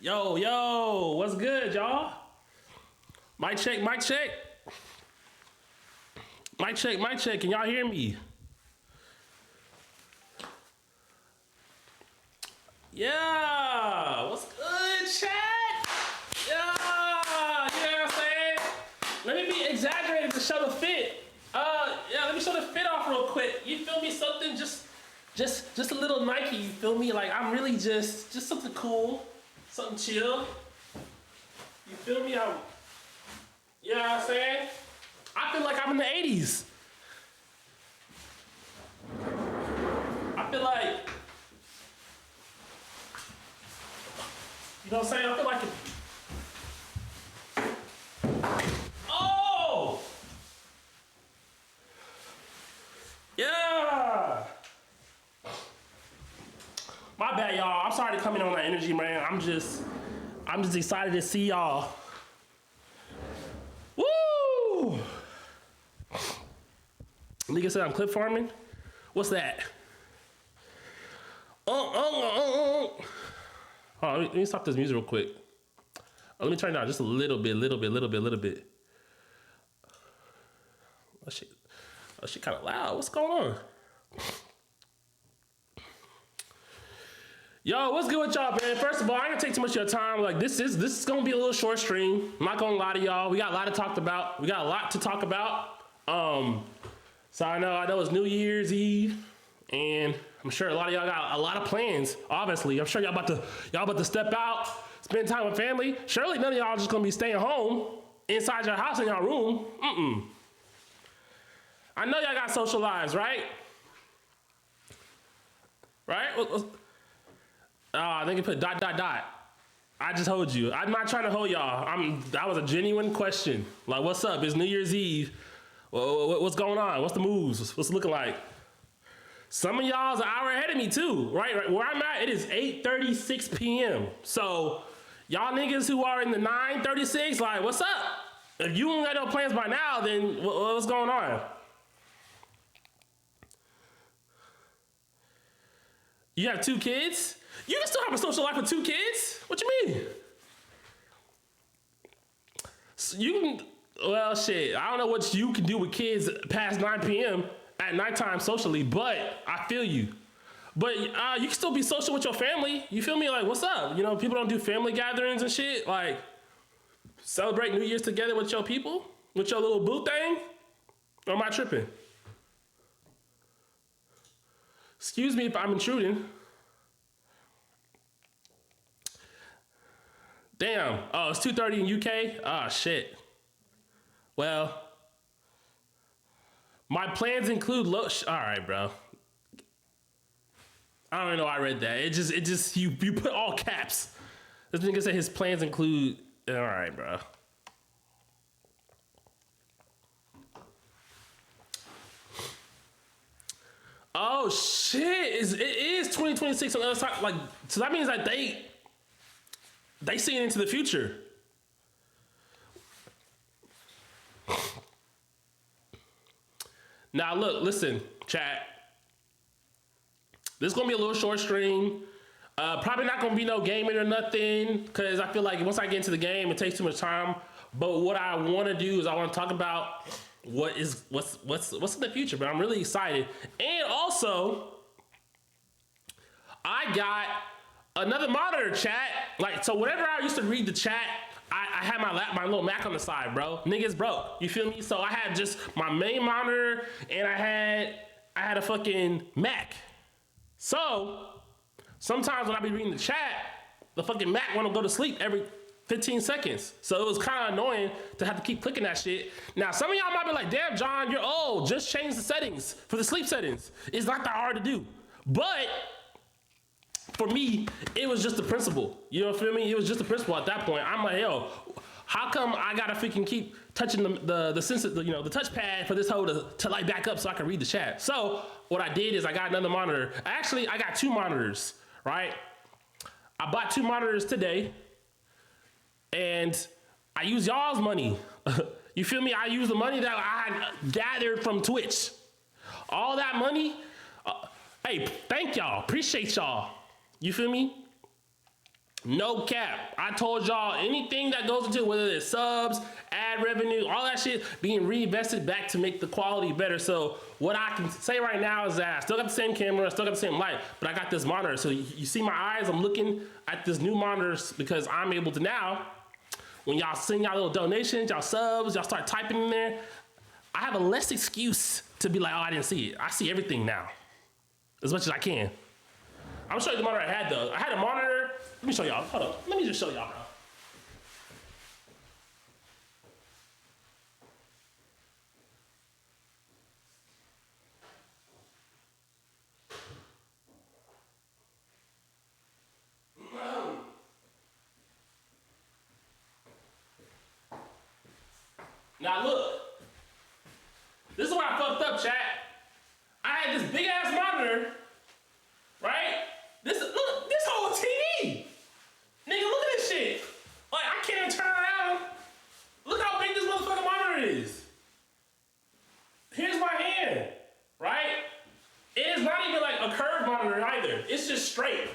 Yo, what's good, y'all? Mic check, mic check. Mic check, mic check. Can y'all hear me? Yeah, what's good, chat? Yeah, you know what I'm saying? Let me be exaggerated to show the fit. Let me show the fit off real quick. You feel me? Something just a little Nike. You feel me? Like I'm really just something cool, something chill. You feel me? You know what I'm saying? I feel like I'm in the 80s. I feel like, you know what I'm saying? I feel like oh! Yeah! My bad, y'all. I'm sorry to come in on that energy, man. I'm just excited to see y'all. Woo! Nigga said I'm clip farming. What's that? Oh, let me stop this music real quick. Let me turn it down just a little bit. Oh shit kind of loud. What's going on? Yo, what's good with y'all, man? First of all, I ain't gonna take too much of your time. Like this is gonna be a little short stream. I'm not gonna lie to y'all. We got a lot to talk about. So I know it's New Year's Eve, and I'm sure a lot of y'all got a lot of plans. Obviously, I'm sure y'all about to step out, spend time with family. Surely none of y'all just gonna be staying home inside your house in your room. I know y'all got social lives, right? Right? I think you put ... I just hold you. I'm not trying to hold y'all. That was a genuine question. Like, what's up? It's New Year's Eve. What's going on? What's the moves? What's it looking like? Some of y'all's an hour ahead of me too, right? Where I'm at, it is 8:36 p.m. So y'all niggas who are in the 9:36, like, what's up? If you ain't got no plans by now, then what's going on? You have 2 kids? You can still have a social life with 2 kids? What you mean? So you can, well, shit, I don't know what you can do with kids past 9 p.m. at nighttime socially, but I feel you. But you can still be social with your family. You feel me? Like, what's up? You know, people don't do family gatherings and shit. Like, celebrate New Year's together with your people? With your little boo thing? Or am I tripping? Excuse me if I'm intruding. Damn. Oh, it's 2:30 in UK? Oh, shit. Well, my plans include all right, bro. I don't even know why I read that. It just you put all caps. This nigga said his plans include, all right, bro. Oh shit! It is 2026 on the other side. Like, so that means that they seeing into the future. Now look, listen, chat. This is gonna be a little short stream. Probably not gonna be no gaming or nothing, because I feel like once I get into the game, it takes too much time. But what I want to do is I want to talk about what's in the future. But I'm really excited, and also I got another monitor, chat. Like, so whenever I used to read the chat, I had my little Mac on the side, bro. Niggas broke. You feel me? So I had just my main monitor, and I had a fucking Mac. So sometimes when I be reading the chat, the fucking Mac want to go to sleep every 15 seconds. So it was kind of annoying to have to keep clicking that shit. Now, some of y'all might be like, damn, John, you're old. Just change the settings for the sleep settings. It's not that hard to do. But for me, it was just the principle. You know what I feel me? It was just the principle at that point. I'm like, yo, how come I gotta freaking keep touching the sensor, the touchpad for this hoe to light back up so I can read the chat? So what I did is I got another monitor. Actually, I got 2 monitors, right? I bought 2 monitors today, and I use y'all's money. You feel me? I use the money that I had gathered from Twitch. All that money, hey, thank y'all, appreciate y'all. You feel me? No cap. I told y'all anything that goes into it, whether it's subs, ad revenue, all that shit being reinvested back to make the quality better. So what I can say right now is that I still got the same camera, I still got the same light, but I got this monitor. So you see my eyes, I'm looking at this new monitor because I'm able to now, when y'all send y'all little donations, y'all subs, y'all start typing in there, I have a less excuse to be like, oh, I didn't see it. I see everything now, as much as I can. I'm gonna show you the monitor I had though. I had a monitor. Let me show y'all. Hold on. Let me just show y'all, bro. Now look. This is where I fucked up, chat. I had this big ass monitor, right? Look, this whole TV. Nigga, look at this shit. Like, I can't even turn around. Look how big this motherfucking monitor is. Here's my hand, right? It is not even like a curved monitor either. It's just straight.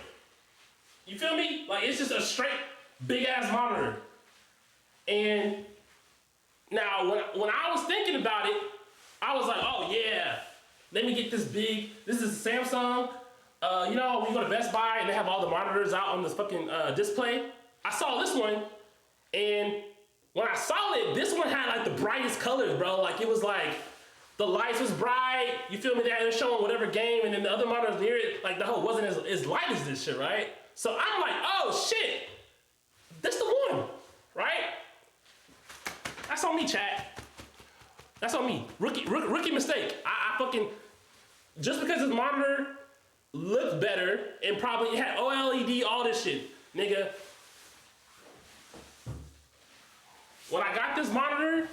You feel me? Like, it's just a straight, big ass monitor. And now, when I was thinking about it, I was like, oh yeah, let me get this big. This is Samsung. You know, when you go to Best Buy and they have all the monitors out on this fucking display, I saw this one, and when I saw it, this one had like the brightest colors, bro. Like it was like, the lights was bright, you feel me? They're showing whatever game, and then the other monitors near it, like the whole wasn't as light as this shit, right? So I'm like, oh shit, this the one, right? That's on me, chat. That's on me. Rookie mistake. I fucking, just because this monitor looked better and probably it had OLED, all this shit, nigga. When I got this monitor,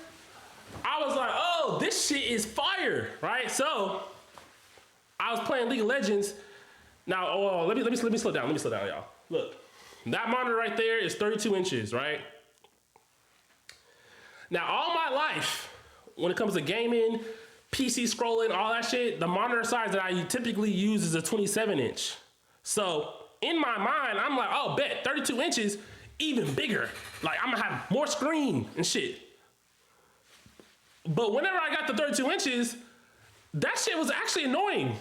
I was like, oh, this shit is fire, right? So I was playing League of Legends. Now, oh, let me slow down. Let me slow down, y'all. Look, that monitor right there is 32 inches, right? Now, all my life, when it comes to gaming, PC scrolling, all that shit, the monitor size that I typically use is a 27 inch. So in my mind, I'm like, oh, bet 32 inches, even bigger. Like I'm gonna have more screen and shit. But whenever I got the 32 inches, that shit was actually annoying.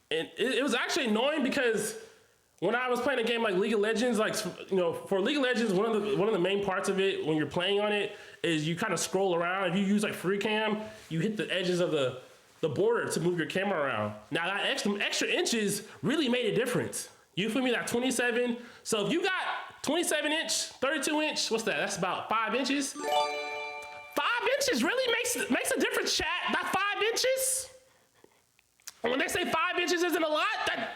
And it was actually annoying because when I was playing a game like League of Legends, like, you know, for League of Legends, one of the main parts of it when you're playing on it is you kind of scroll around. If you use like free cam, you hit the edges of the border to move your camera around. Now that extra inches really made a difference. You feel me? That 27. So if you got 27 inch, 32 inch, what's that? That's about 5 inches. 5 inches really makes a difference, chat. That 5 inches. And when they say 5 inches isn't a lot,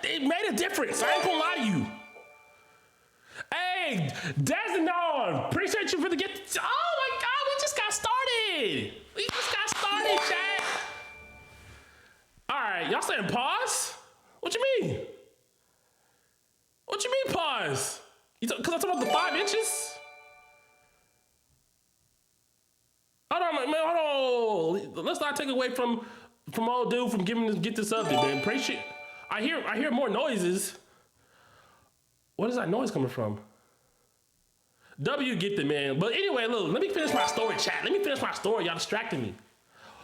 it made a difference. I ain't gonna lie to you. Hey, Desdenon, appreciate you for the gift. Oh my God, we just got started. Chat. All right, y'all saying pause? What you mean? What you mean pause? Because I'm talking about the 5 inches? Hold on, man, hold on. Let's not take away from old dude from get this up there, man. Appreciate. I hear more noises. What is that noise coming from? W get the man. But anyway, look, let me finish my story, chat. Let me finish my story. Y'all distracting me.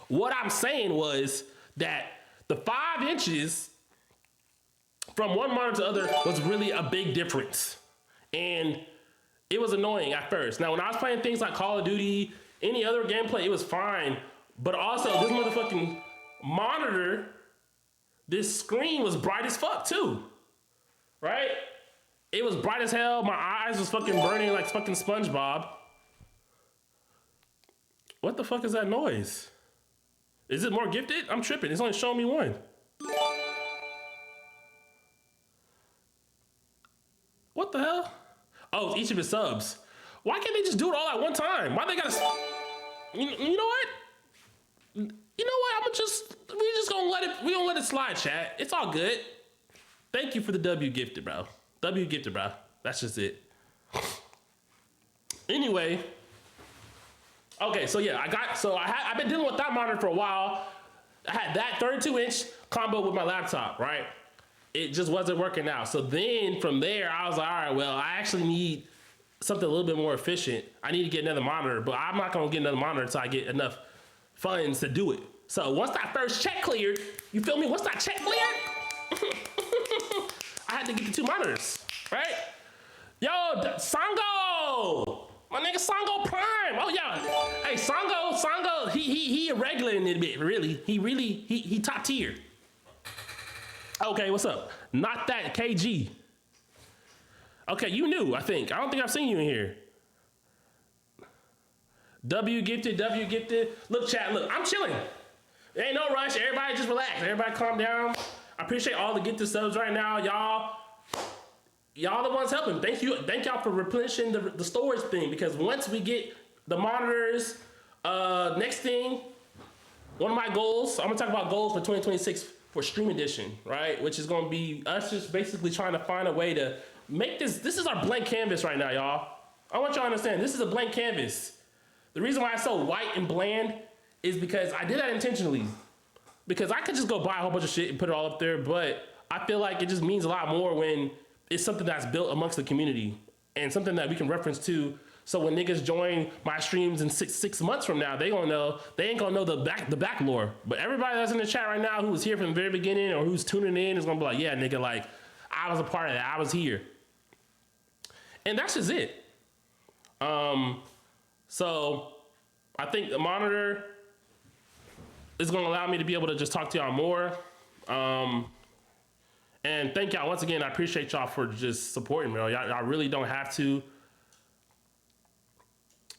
What I'm saying was that the 5 inches from one monitor to the other was really a big difference. And it was annoying at first. Now, when I was playing things like Call of Duty, any other gameplay, it was fine. But also, this motherfucking monitor, this screen was bright as fuck too, right? It was bright as hell. My eyes was fucking burning like fucking SpongeBob. What the fuck is that noise? Is it more gifted? I'm tripping. It's only showing me one. What the hell? Oh, it's each of his subs. Why can't they just do it all at one time? Why they gotta? You know what? You know what? We gonna let it slide, chat. It's all good. Thank you for the W gifted, bro. W gifted, bro. That's just it. Anyway. Okay, so yeah, I've been dealing with that monitor for a while. I had that 32 inch combo with my laptop, right? it just wasn't working out. So then from there, I was like, all right, well, I actually need something a little bit more efficient. I need to get another monitor, but I'm not gonna get another monitor until I get enough funds to do it. So once that first check cleared, you feel me? Once that check cleared, I had to get the 2 monitors, right? Yo, Sango! My nigga Sango Prime. Oh yeah. Hey, Sango, he irregular in it a bit, really. He top tier. Okay, what's up? Not that KG. Okay, you knew, I think. I don't think I've seen you in here. W gifted. Look, chat, look, I'm chilling. There ain't no rush. Everybody just relax. Everybody calm down. I appreciate all the gifted subs right now. Y'all the ones helping. Thank y'all for replenishing the storage thing, because once we get the monitors, next thing, one of my goals, I'm gonna talk about goals for 2026 for Stream Edition, right? Which is gonna be us just basically trying to find a way to make this is our blank canvas right now, y'all. I want y'all to understand, this is a blank canvas. The reason why it's so white and bland is because I did that intentionally. Because I could just go buy a whole bunch of shit and put it all up there, but I feel like it just means a lot more when it's something that's built amongst the community and something that we can reference to. So when niggas join my streams in six months from now, they ain't gonna know the back lore. But everybody that's in the chat right now who was here from the very beginning or who's tuning in is gonna be like, yeah, nigga, like, I was a part of that, I was here. And that's just it. So I think the monitor is gonna allow me to be able to just talk to y'all more. And thank y'all once again. I appreciate y'all for just supporting me. Y'all really don't have to,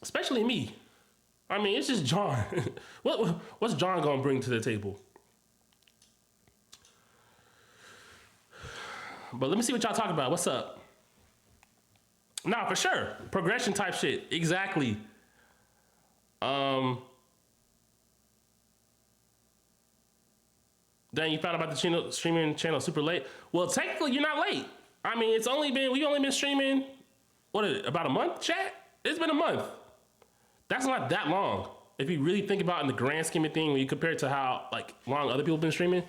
especially me. I mean, it's just John. What's John gonna bring to the table? But let me see what y'all talk about. What's up? Nah, for sure. Progression type shit. Exactly. Then you found out about the streaming channel super late. Well, technically, you're not late. I mean, we only been streaming, about a month, chat? It's been a month. That's not that long. If you really think about it in the grand scheme of things, when you compare it to how long other people have been streaming,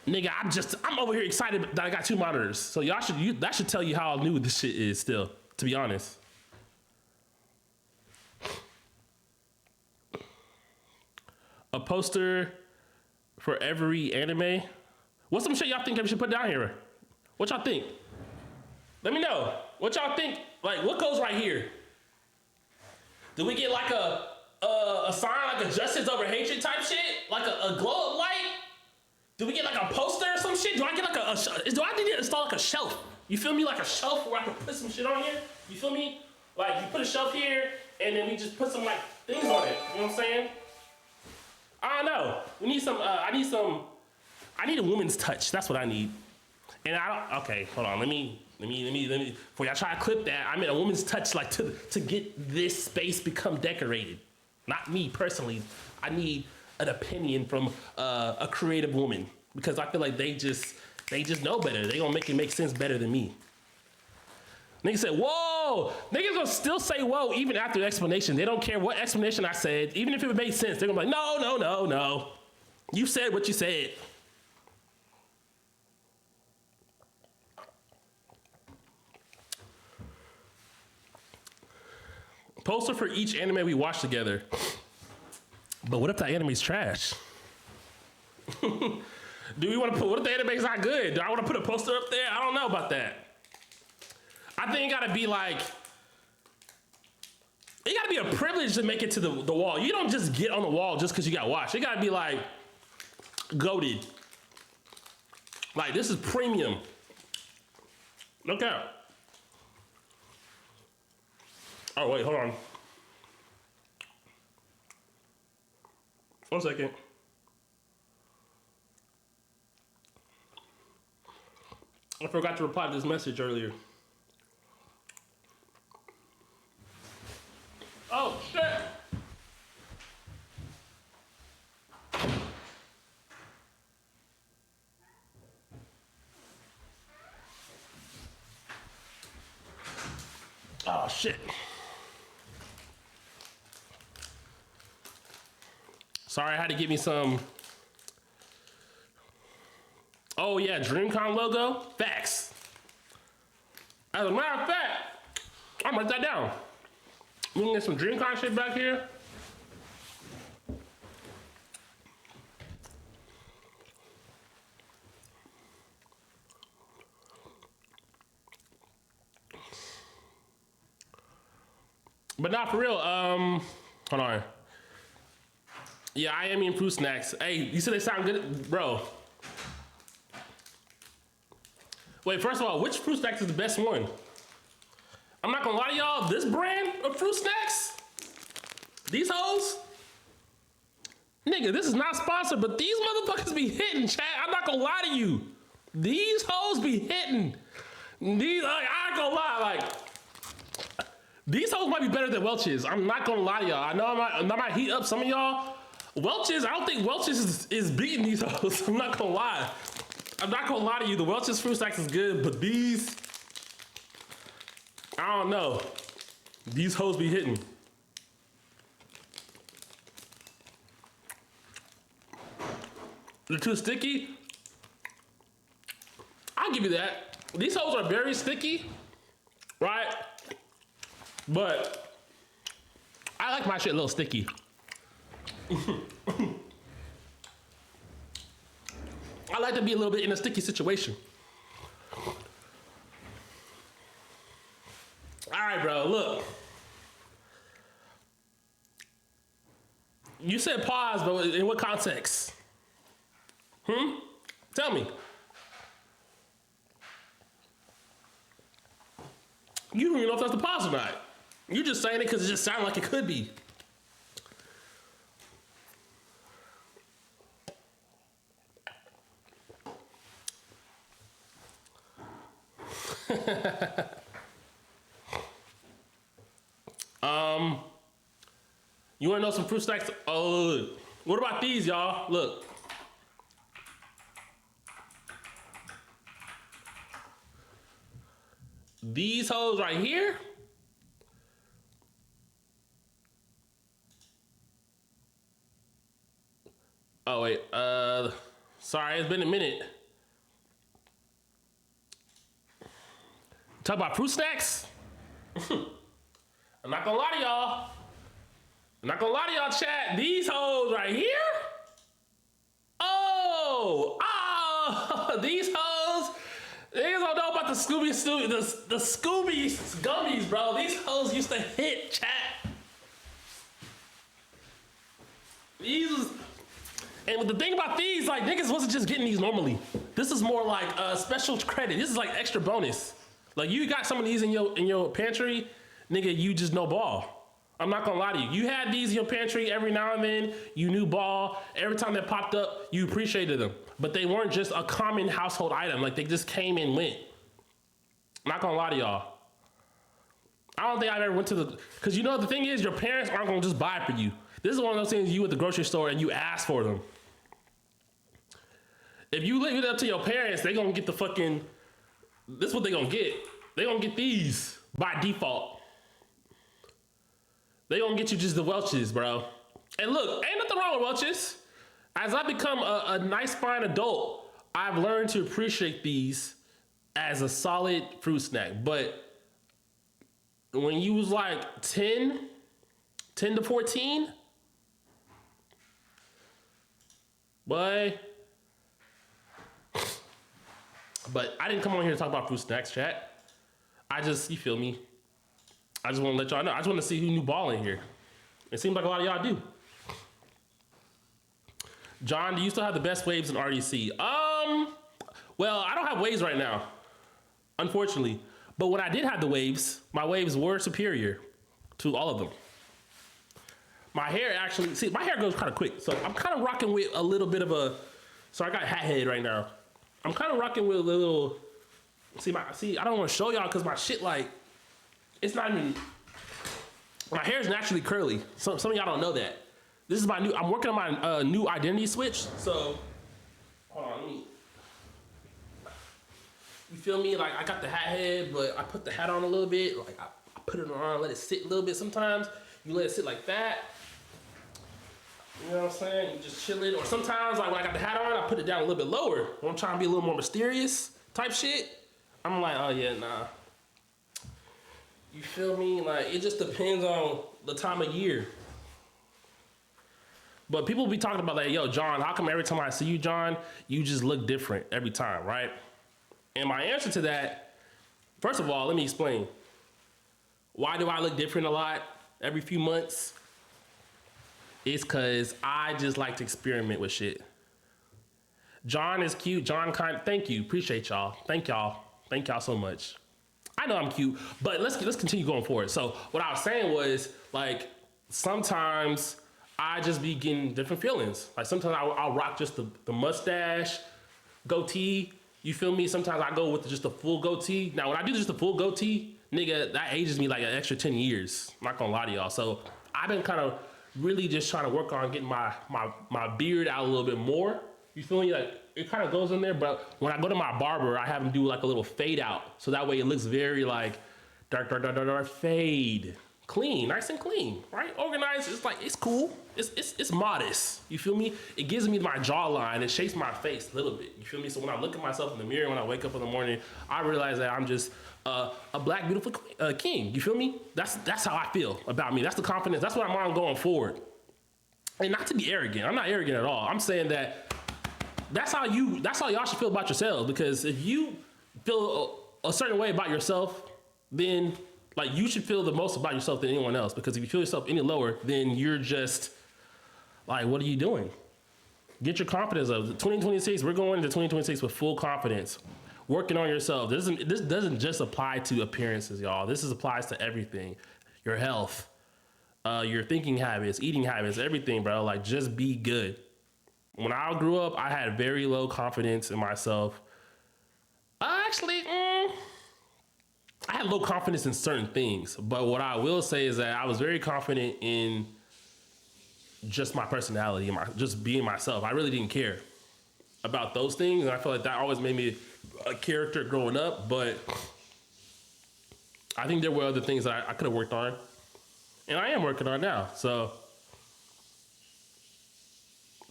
nigga, I'm over here excited that I got 2 monitors. So that should tell you how new this shit is still, to be honest. A poster for every anime. What's some shit y'all think I should put down here? What y'all think? Let me know. What y'all think? Like, what goes right here? Do we get like a sign, like a justice over hatred type shit? Like a glow up light? Do we get like a poster or some shit? Do I get like do I need to install like a shelf? You feel me? Like a shelf where I can put some shit on here? You feel me? Like you put a shelf here and then we just put some like things on it. You know what I'm saying? I don't know. We need some, I need a woman's touch. That's what I need. And okay, hold on. Let me, before y'all try to clip that, I mean a woman's touch, like to get this space become decorated. Not me personally. I need an opinion from a creative woman, because I feel like they just know better. They gonna make it make sense better than me. Niggas said, whoa! Niggas gonna still say whoa even after the explanation. They don't care what explanation I said. Even if it made sense, they're gonna be like, no. You said what you said. Poster for each anime we watch together. But what if that anime's trash? Do we want to put, what if the anime's not good? Do I want to put a poster up there? I don't know about that. I think it gotta be like, it gotta be a privilege to make it to the wall. You don't just get on the wall just because you got watched. It gotta be like, goated. Like, this is premium. Look out. Oh, wait, hold on. 1 second. I forgot to reply to this message earlier. Oh, shit! Oh, shit. Sorry, I had to give me some. Oh, Oh yeah, DreamCon logo. Facts. As a matter of fact, I'm gonna write that down. We can get some DreamCon shit back here. But not for real. Hold on. Yeah, I am eating fruit snacks. Hey, you said they sound good, bro. Wait, first of all, which fruit snacks is the best one? I'm not gonna lie to y'all, this brand of fruit snacks, these hoes, nigga, this is not sponsored, but these motherfuckers be hitting, chat. I'm not gonna lie to you. These hoes be hitting. These, like, I ain't gonna lie, like, these hoes might be better than Welch's. I'm not gonna lie to y'all. I know I might heat up some of y'all. Welch's, I don't think Welch's is beating these hoes. I'm not gonna lie. I'm not gonna lie to you. The Welch's fruit snacks is good, but these, I don't know. These hoes be hitting. They're too sticky. I'll give you that. These hoes are very sticky, right? But I like my shit a little sticky. I like to be a little bit in a sticky situation. All right, bro, look. You said pause, but in what context? Tell me. You don't even know if that's the pause or not. You're just saying it because it just sounded like it could be. You wanna know some fruit snacks? Oh, what about these, y'all? Look. These hoes right here. Oh wait, sorry, it's been a minute. Talk about fruit snacks? I'm not gonna lie to y'all. I'm not gonna lie to y'all, chat. These hoes right here. Oh, these hoes. Niggas don't know about the Scooby gummies, bro. These hoes used to hit, chat. And the thing about these, like, niggas wasn't just getting these normally. This is more like special credit. This is like extra bonus. Like, you got some of these in your pantry, nigga, you just know ball. I'm not gonna lie to you. You had these in your pantry every now and then, you knew ball. Every time they popped up, you appreciated them. But they weren't just a common household item. Like, they just came and went. I'm not gonna lie to y'all. I don't think I've ever went to because you know, the thing is, your parents aren't gonna just buy it for you. This is one of those things you at the grocery store and you ask for them. If you leave it up to your parents, they gonna get the fucking, this is what they gonna get. They gonna get these by default. They gonna get you just the Welch's, bro. And look, ain't nothing wrong with Welch's. As I become a nice, fine adult, I've learned to appreciate these as a solid fruit snack. But when you was like 10 to 14, boy. But I didn't come on here to talk about fruit snacks, chat. You feel me? I just want to let y'all know. I just want to see who knew ball in here. It seems like a lot of y'all do. John, do you still have the best waves in RDC? Well, I don't have waves right now, unfortunately. But when I did have the waves, my waves were superior to all of them. My hair actually, see, my hair goes kind of quick. So I'm kind of rocking with a little bit of a, so I got hat head right now. I'm kind of rocking with a little, I don't want to show y'all because my shit, like, it's not even, my hair is naturally curly. Some of y'all don't know that. This is I'm working on my new identity switch. So, hold on, you feel me? Like, I got the hat head, but I put the hat on a little bit. Like, I put it on, let it sit a little bit sometimes. You let it sit like that. You know what I'm saying? You just chilling. Or sometimes, like when I got the hat on, I put it down a little bit lower. When I'm trying to be a little more mysterious type shit, I'm like, oh yeah, nah. You feel me? Like, it just depends on the time of year. But people be talking about like, yo, John, how come every time I see you, John, you just look different every time, right? And my answer to that, first of all, let me explain. Why do I look different a lot every few months? It's because I just like to experiment with shit. John is cute. John thank you. Appreciate y'all. Thank y'all. Thank y'all so much. I know I'm cute, but let's continue going forward. So what I was saying was, like, sometimes I just be getting different feelings. Like sometimes I'll rock just the mustache, goatee. You feel me? Sometimes I go with just a full goatee. Now when I do just a full goatee, nigga, that ages me like an extra 10 years. I'm not gonna lie to y'all. So I've been kind of really just trying to work on getting my beard out a little bit more. You feel me? Like it kind of goes in there, but when I go to my barber, I have him do like a little fade out. So that way it looks very like dark fade. Clean, nice and clean, right? Organized, it's like, it's cool. It's modest, you feel me? It gives me my jawline, it shapes my face a little bit, you feel me? So when I look at myself in the mirror, when I wake up in the morning, I realize that I'm just a black, beautiful king, you feel me? That's how I feel about me. That's the confidence, that's what I'm on going forward. And not to be arrogant, I'm not arrogant at all. I'm saying that that's how y'all should feel about yourselves, because if you feel a certain way about yourself, then like you should feel the most about yourself than anyone else, because if you feel yourself any lower, then you're just like, what are you doing? Get your confidence up. 2026, we're going into 2026 with full confidence. Working on yourself. This doesn't just apply to appearances, y'all. This applies to everything. Your health, your thinking habits, eating habits, everything, bro. Like just be good. When I grew up, I had very low confidence in myself. I had low confidence in certain things, but what I will say is that I was very confident in just my personality and just being myself. I really didn't care about those things, and I feel like that always made me a character growing up, but I think there were other things that I could have worked on, and I am working on now, so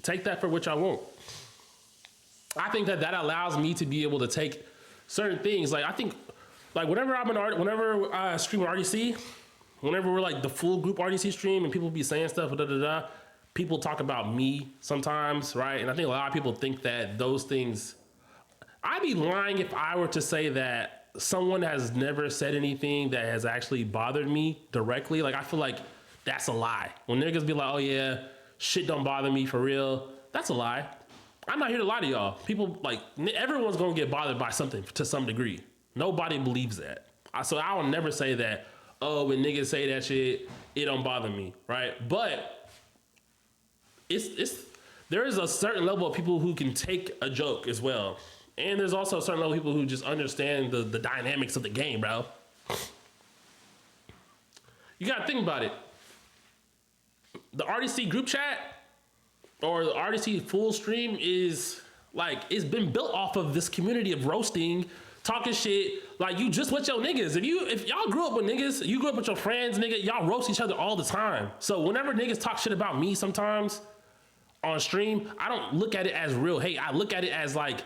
take that for which I won't. I think that allows me to be able to take certain things, like I think, like whenever I stream an RDC, whenever we're like the full group RDC stream and people be saying stuff, people talk about me sometimes, right? And I think a lot of people think that those things, I'd be lying if I were to say that someone has never said anything that has actually bothered me directly. Like I feel like that's a lie. When niggas be like, oh yeah, shit don't bother me for real, that's a lie. I'm not here to lie to y'all. People, like, everyone's gonna get bothered by something to some degree. Nobody believes that. So I will never say that, oh, when niggas say that shit, it don't bother me, right? But there is a certain level of people who can take a joke as well. And there's also a certain level of people who just understand the dynamics of the game, bro. You gotta think about it. The RDC group chat or the RDC full stream is like, it's been built off of this community of roasting, talking shit, like you just with your niggas. If y'all grew up with niggas, you grew up with your friends, nigga, y'all roast each other all the time. So whenever niggas talk shit about me sometimes on stream, I don't look at it as real hate. I look at it as like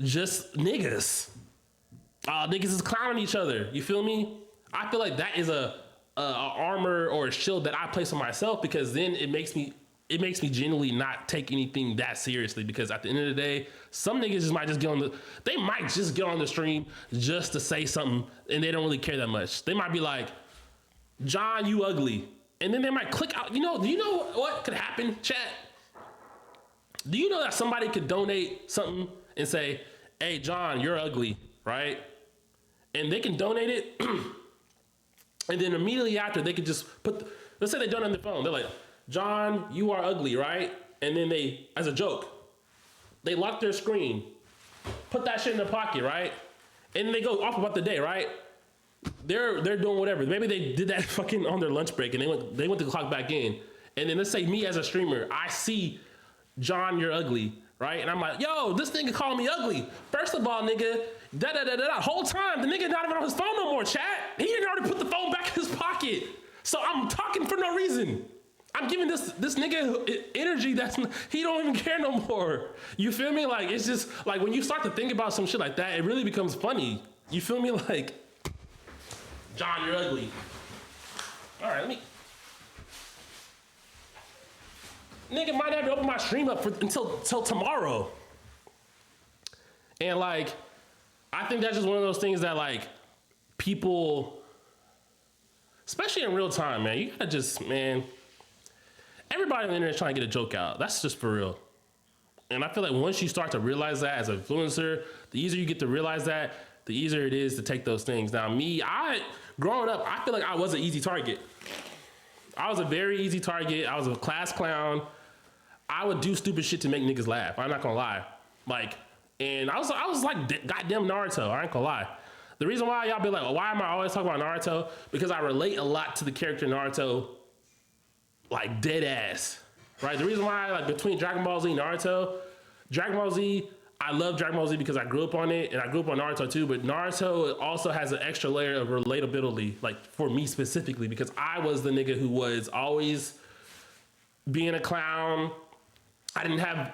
just niggas. Niggas is clowning each other. You feel me? I feel like that is a armor or a shield that I place on myself, because then it makes me genuinely not take anything that seriously, because at the end of the day, some niggas just might just get on the stream just to say something, and they don't really care that much. They might be like, John, you ugly. And then they might click out. Do you know what could happen, chat? Do you know that somebody could donate something and say, hey, John, you're ugly, right? And they can donate it, and then immediately after, they could just let's say they donate on their phone. They're like, John, you are ugly, right? And then they, as a joke, they lock their screen, put that shit in their pocket, right? And then they go off about the day, right? They're doing whatever. Maybe they did that fucking on their lunch break and they went to clock back in. And then let's say me as a streamer, I see John, you're ugly, right? And I'm like, yo, this nigga calling me ugly. First of all, nigga, whole time, the nigga not even on his phone no more, chat. He already put the phone back in his pocket. So I'm talking for no reason. I'm giving this nigga energy he don't even care no more. You feel me? Like, it's just like when you start to think about some shit like that, it really becomes funny. You feel me? Like, John, you're ugly. All right, nigga might have to open my stream up until tomorrow. And like, I think that's just one of those things that like people, especially in real time, man, you gotta just, man, everybody on the internet is trying to get a joke out. That's just for real. And I feel like once you start to realize that as an influencer, the easier you get to realize that, the easier it is to take those things. Now growing up, I feel like I was an easy target. I was a very easy target. I was a class clown. I would do stupid shit to make niggas laugh. I'm not gonna lie. Like, and I was like goddamn Naruto. I ain't gonna lie. The reason why y'all be like, why am I always talking about Naruto? Because I relate a lot to the character Naruto, like dead ass, right? The reason why, like between Dragon Ball Z and Naruto, Dragon Ball Z, I love Dragon Ball Z because I grew up on it and I grew up on Naruto too, but Naruto also has an extra layer of relatability, like for me specifically, because I was the nigga who was always being a clown. I didn't have,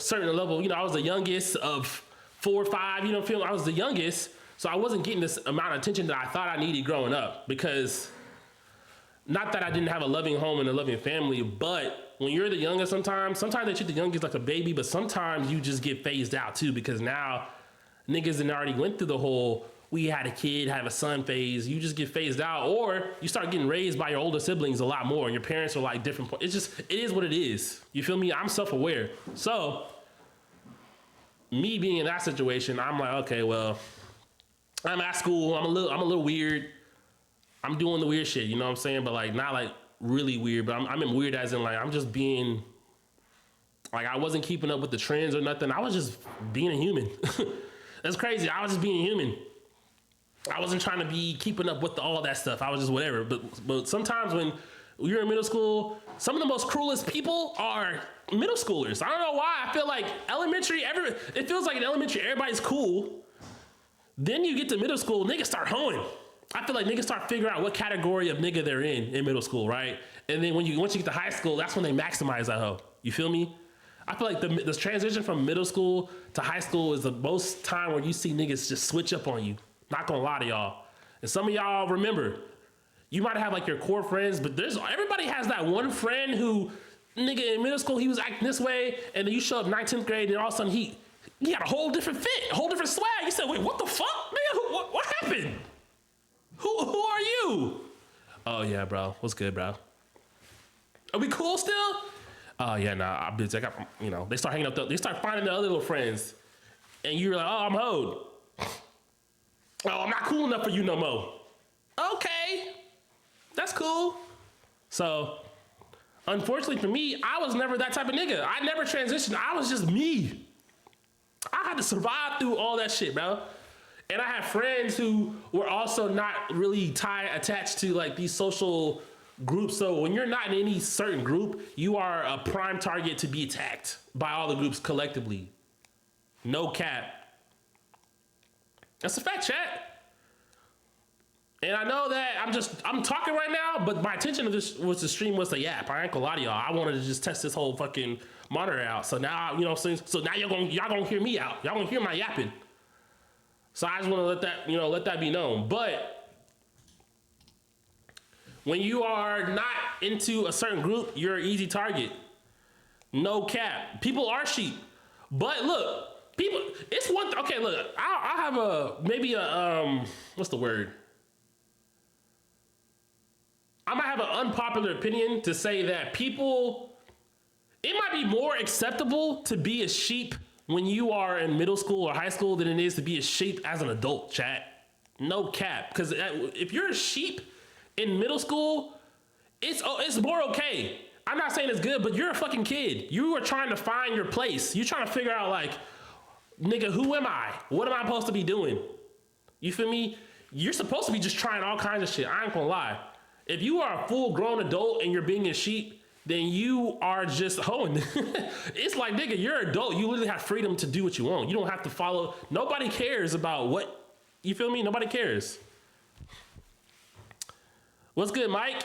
certain level, I was the youngest of 4 or 5, I was the youngest. So I wasn't getting this amount of attention that I thought I needed growing up, because not that I didn't have a loving home and a loving family, but when you're the youngest, sometimes they treat the youngest like a baby, but sometimes you just get phased out too, because now niggas that already went through the whole, we had a kid, have a son phase, you just get phased out, or you start getting raised by your older siblings a lot more, and your parents are like different. It is what it is. You feel me? I'm self-aware. So me being in that situation, I'm like, okay, well, I'm at school, I'm a little weird. I'm doing the weird shit, you know what I'm saying? But like, not like really weird, but I'm in weird as in like, I'm just being, like I wasn't keeping up with the trends or nothing. I was just being a human. That's crazy. I was just being a human. I wasn't trying to be keeping up with all that stuff. I was just whatever. But sometimes when you're in middle school, some of the most cruelest people are middle schoolers. I don't know why. I feel like it feels like in elementary, everybody's cool. Then you get to middle school, niggas start hoeing. I feel like niggas start figuring out what category of nigga they're in middle school, right? And then once you get to high school, that's when they maximize that hoe. You feel me? I feel like the transition from middle school to high school is the most time where you see niggas just switch up on you. Not gonna lie to y'all. And some of y'all remember, you might have like your core friends, but everybody has that one friend who, nigga, in middle school, he was acting this way, and then you show up 9th grade, and all of a sudden he had a whole different fit, a whole different swag. You said, wait, what the fuck? Man, what happened? Who are you? Oh yeah, bro. What's good, bro? Are we cool still? Oh yeah, nah, I'm busy. I got, they start hanging up, they start finding the other little friends, and you're like, oh, I'm hoed. Oh, I'm not cool enough for you no more. Okay, that's cool. So, unfortunately for me, I was never that type of nigga. I never transitioned. I was just me. I had to survive through all that shit, bro. And I had friends who were also not really attached to like these social groups. So when you're not in any certain group, you are a prime target to be attacked by all the groups collectively. No cap. That's a fact, chat. And I know that I'm talking right now, but my intention of this was the stream was to yap. I ain't gonna lie to y'all. I wanted to just test this whole fucking monitor out. So now, so now y'all gonna hear me out. Y'all gonna hear my yapping. So I just want to let that be known. But when you are not into a certain group, you're an easy target. No cap. People are sheep. But look, it's one, okay, look, I have what's the word? I might have an unpopular opinion to say that it might be more acceptable to be a sheep when you are in middle school or high school than it is to be a sheep as an adult, chat. No cap. Because if you're a sheep in middle school, it's more okay. I'm not saying it's good, but you're a fucking kid. You are trying to find your place. You're trying to figure out like, nigga, who am I? What am I supposed to be doing? You feel me? You're supposed to be just trying all kinds of shit. I ain't gonna lie. If you are a full grown adult and you're being a sheep, then you are just hoeing. It's like, nigga, you're an adult. You literally have freedom to do what you want. You don't have to follow. Nobody cares about what, you feel me? Nobody cares. What's good, Mike?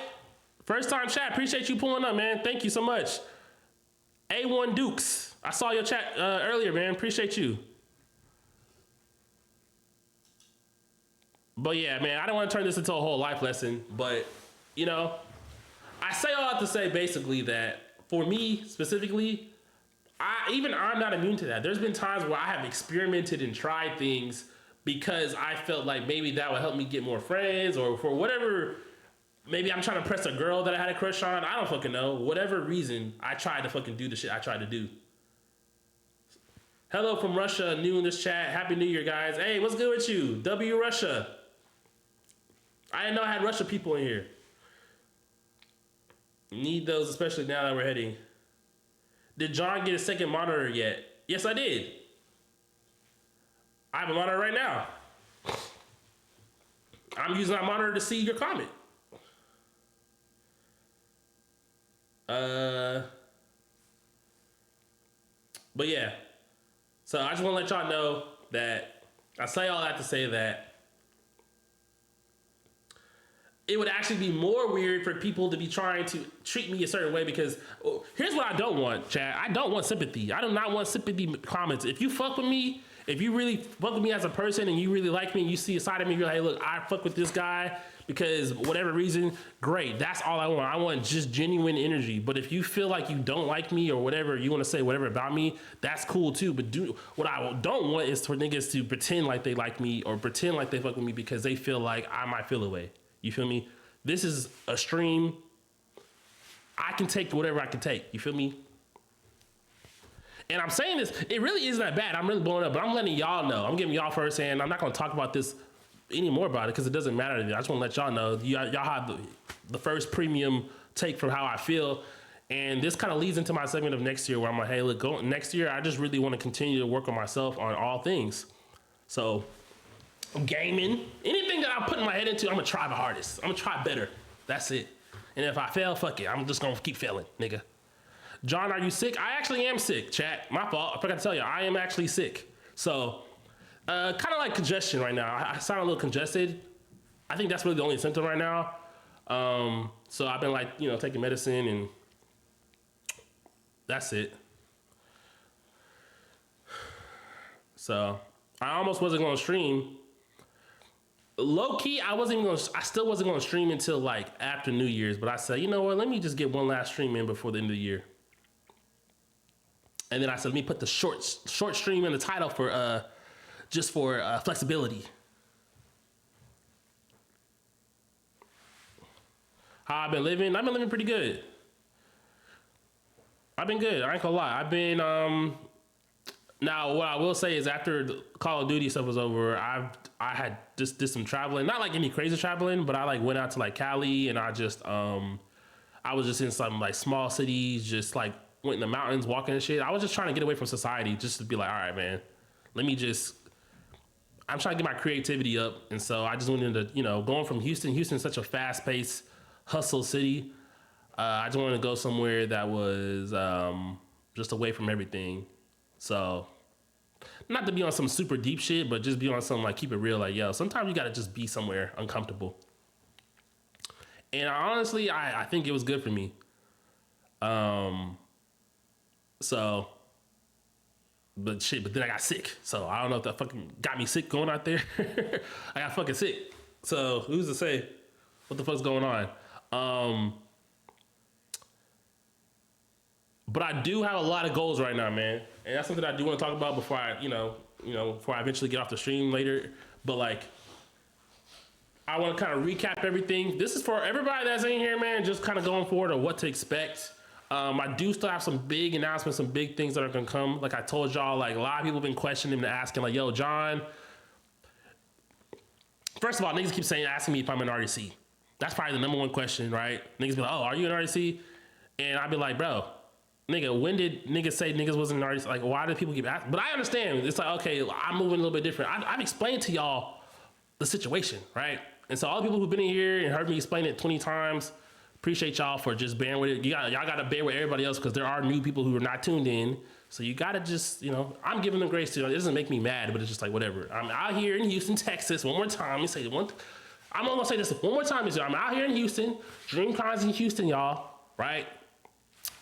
First time chat. Appreciate you pulling up, man. Thank you so much. A1 Dukes. I saw your chat earlier, man. Appreciate you. But yeah, man, I don't want to turn this into a whole life lesson, but you know, I say all that to say basically that for me specifically, I'm not immune to that. There's been times where I have experimented and tried things because I felt like maybe that would help me get more friends or for whatever, maybe I'm trying to impress a girl that I had a crush on. I don't fucking know. Whatever reason, I tried to fucking do the shit I tried to do. Hello from Russia, new in this chat. Happy New Year, guys. Hey, what's good with you? W Russia. I didn't know I had Russia people in here. Need those, especially now that we're heading. Did John get a second monitor yet? Yes, I did. I have a monitor right now. I'm using that monitor to see your comment. But yeah. So I just want to let y'all know that I say all that to say that it would actually be more weird for people to be trying to treat me a certain way because here's what I don't want, Chad. I don't want sympathy. I do not want sympathy comments. If you fuck with me, if you really fuck with me as a person and you really like me and you see a side of me, you're like, hey, look, I fuck with this guy because whatever reason, great. That's all I want. I want just genuine energy. But if you feel like you don't like me or whatever, you want to say whatever about me, that's cool too. But what I don't want is for niggas to pretend like they like me or pretend like they fuck with me because they feel like I might feel away. You feel me? This is a stream. I can take whatever I can take. You feel me? And I'm saying this, it really isn't that bad. I'm really blowing up, but I'm letting y'all know. I'm giving y'all first hand. I'm not going to talk about this anymore about it because it doesn't matter to me. I just want to let y'all know. Y'all have the first premium take from how I feel. And this kind of leads into my segment of next year where I'm like, hey, look, next year, I just really want to continue to work on myself on all things. So gaming, anything that I'm putting my head into, I'm gonna try the hardest. I'm gonna try better. That's it. And if I fail, fuck it. I'm just gonna keep failing, nigga. John, are you sick? I actually am sick, chat. My fault. I forgot to tell you, I am actually sick. So, kind of like congestion right now. I sound a little congested. I think that's really the only symptom right now. So I've been like, taking medicine and that's it. So I almost wasn't gonna stream. Low key, I still wasn't gonna stream until like after New Year's, but I said, you know what, let me just get one last stream in before the end of the year. And then I said, let me put the short stream in the title for just for flexibility. How I've been living? I've been living pretty good. I've been good. I ain't gonna lie. I've been now what I will say is after the Call of Duty stuff was over, I had just did some traveling. Not like any crazy traveling, but I like went out to like Cali and I just I was just in some like small cities, just like went in the mountains walking and shit. I was just trying to get away from society just to be like, all right, man, I'm trying to get my creativity up. And so I just went into, going from Houston. Houston's such a fast paced hustle city. I just wanted to go somewhere that was just away from everything. So not to be on some super deep shit, but just be on some like keep it real. Like, yo, sometimes you gotta just be somewhere uncomfortable. And honestly, I think it was good for me. But then I got sick. So I don't know if that fucking got me sick going out there. I got fucking sick. So who's to say what the fuck's going on? But I do have a lot of goals right now, man. And that's something I do want to talk about before I, before I eventually get off the stream later. But like, I want to kind of recap everything. This is for everybody that's in here, man, just kind of going forward on what to expect. I do still have some big announcements, some big things that are going to come. Like I told y'all, like a lot of people have been questioning and asking like, yo, John, first of all, niggas keep asking me if I'm an RDC. That's probably the number one question, right? Niggas be like, oh, are you an RDC? And I'd be like, bro, nigga, when did niggas say niggas wasn't an RDC? Like, why do people keep asking? But I understand. It's like, okay, I'm moving a little bit different. I've explained to y'all the situation, right? And so all the people who've been in here and heard me explain it 20 times, appreciate y'all for just bearing with it. Y'all got to bear with everybody else because there are new people who are not tuned in. So you got to just, I'm giving them grace too. It doesn't make me mad, but it's just like, whatever. I'm out here in Houston, Texas, one more time. Let me say I'm gonna say this one more time. I'm out here in Houston. DreamCon's in Houston, y'all. Right?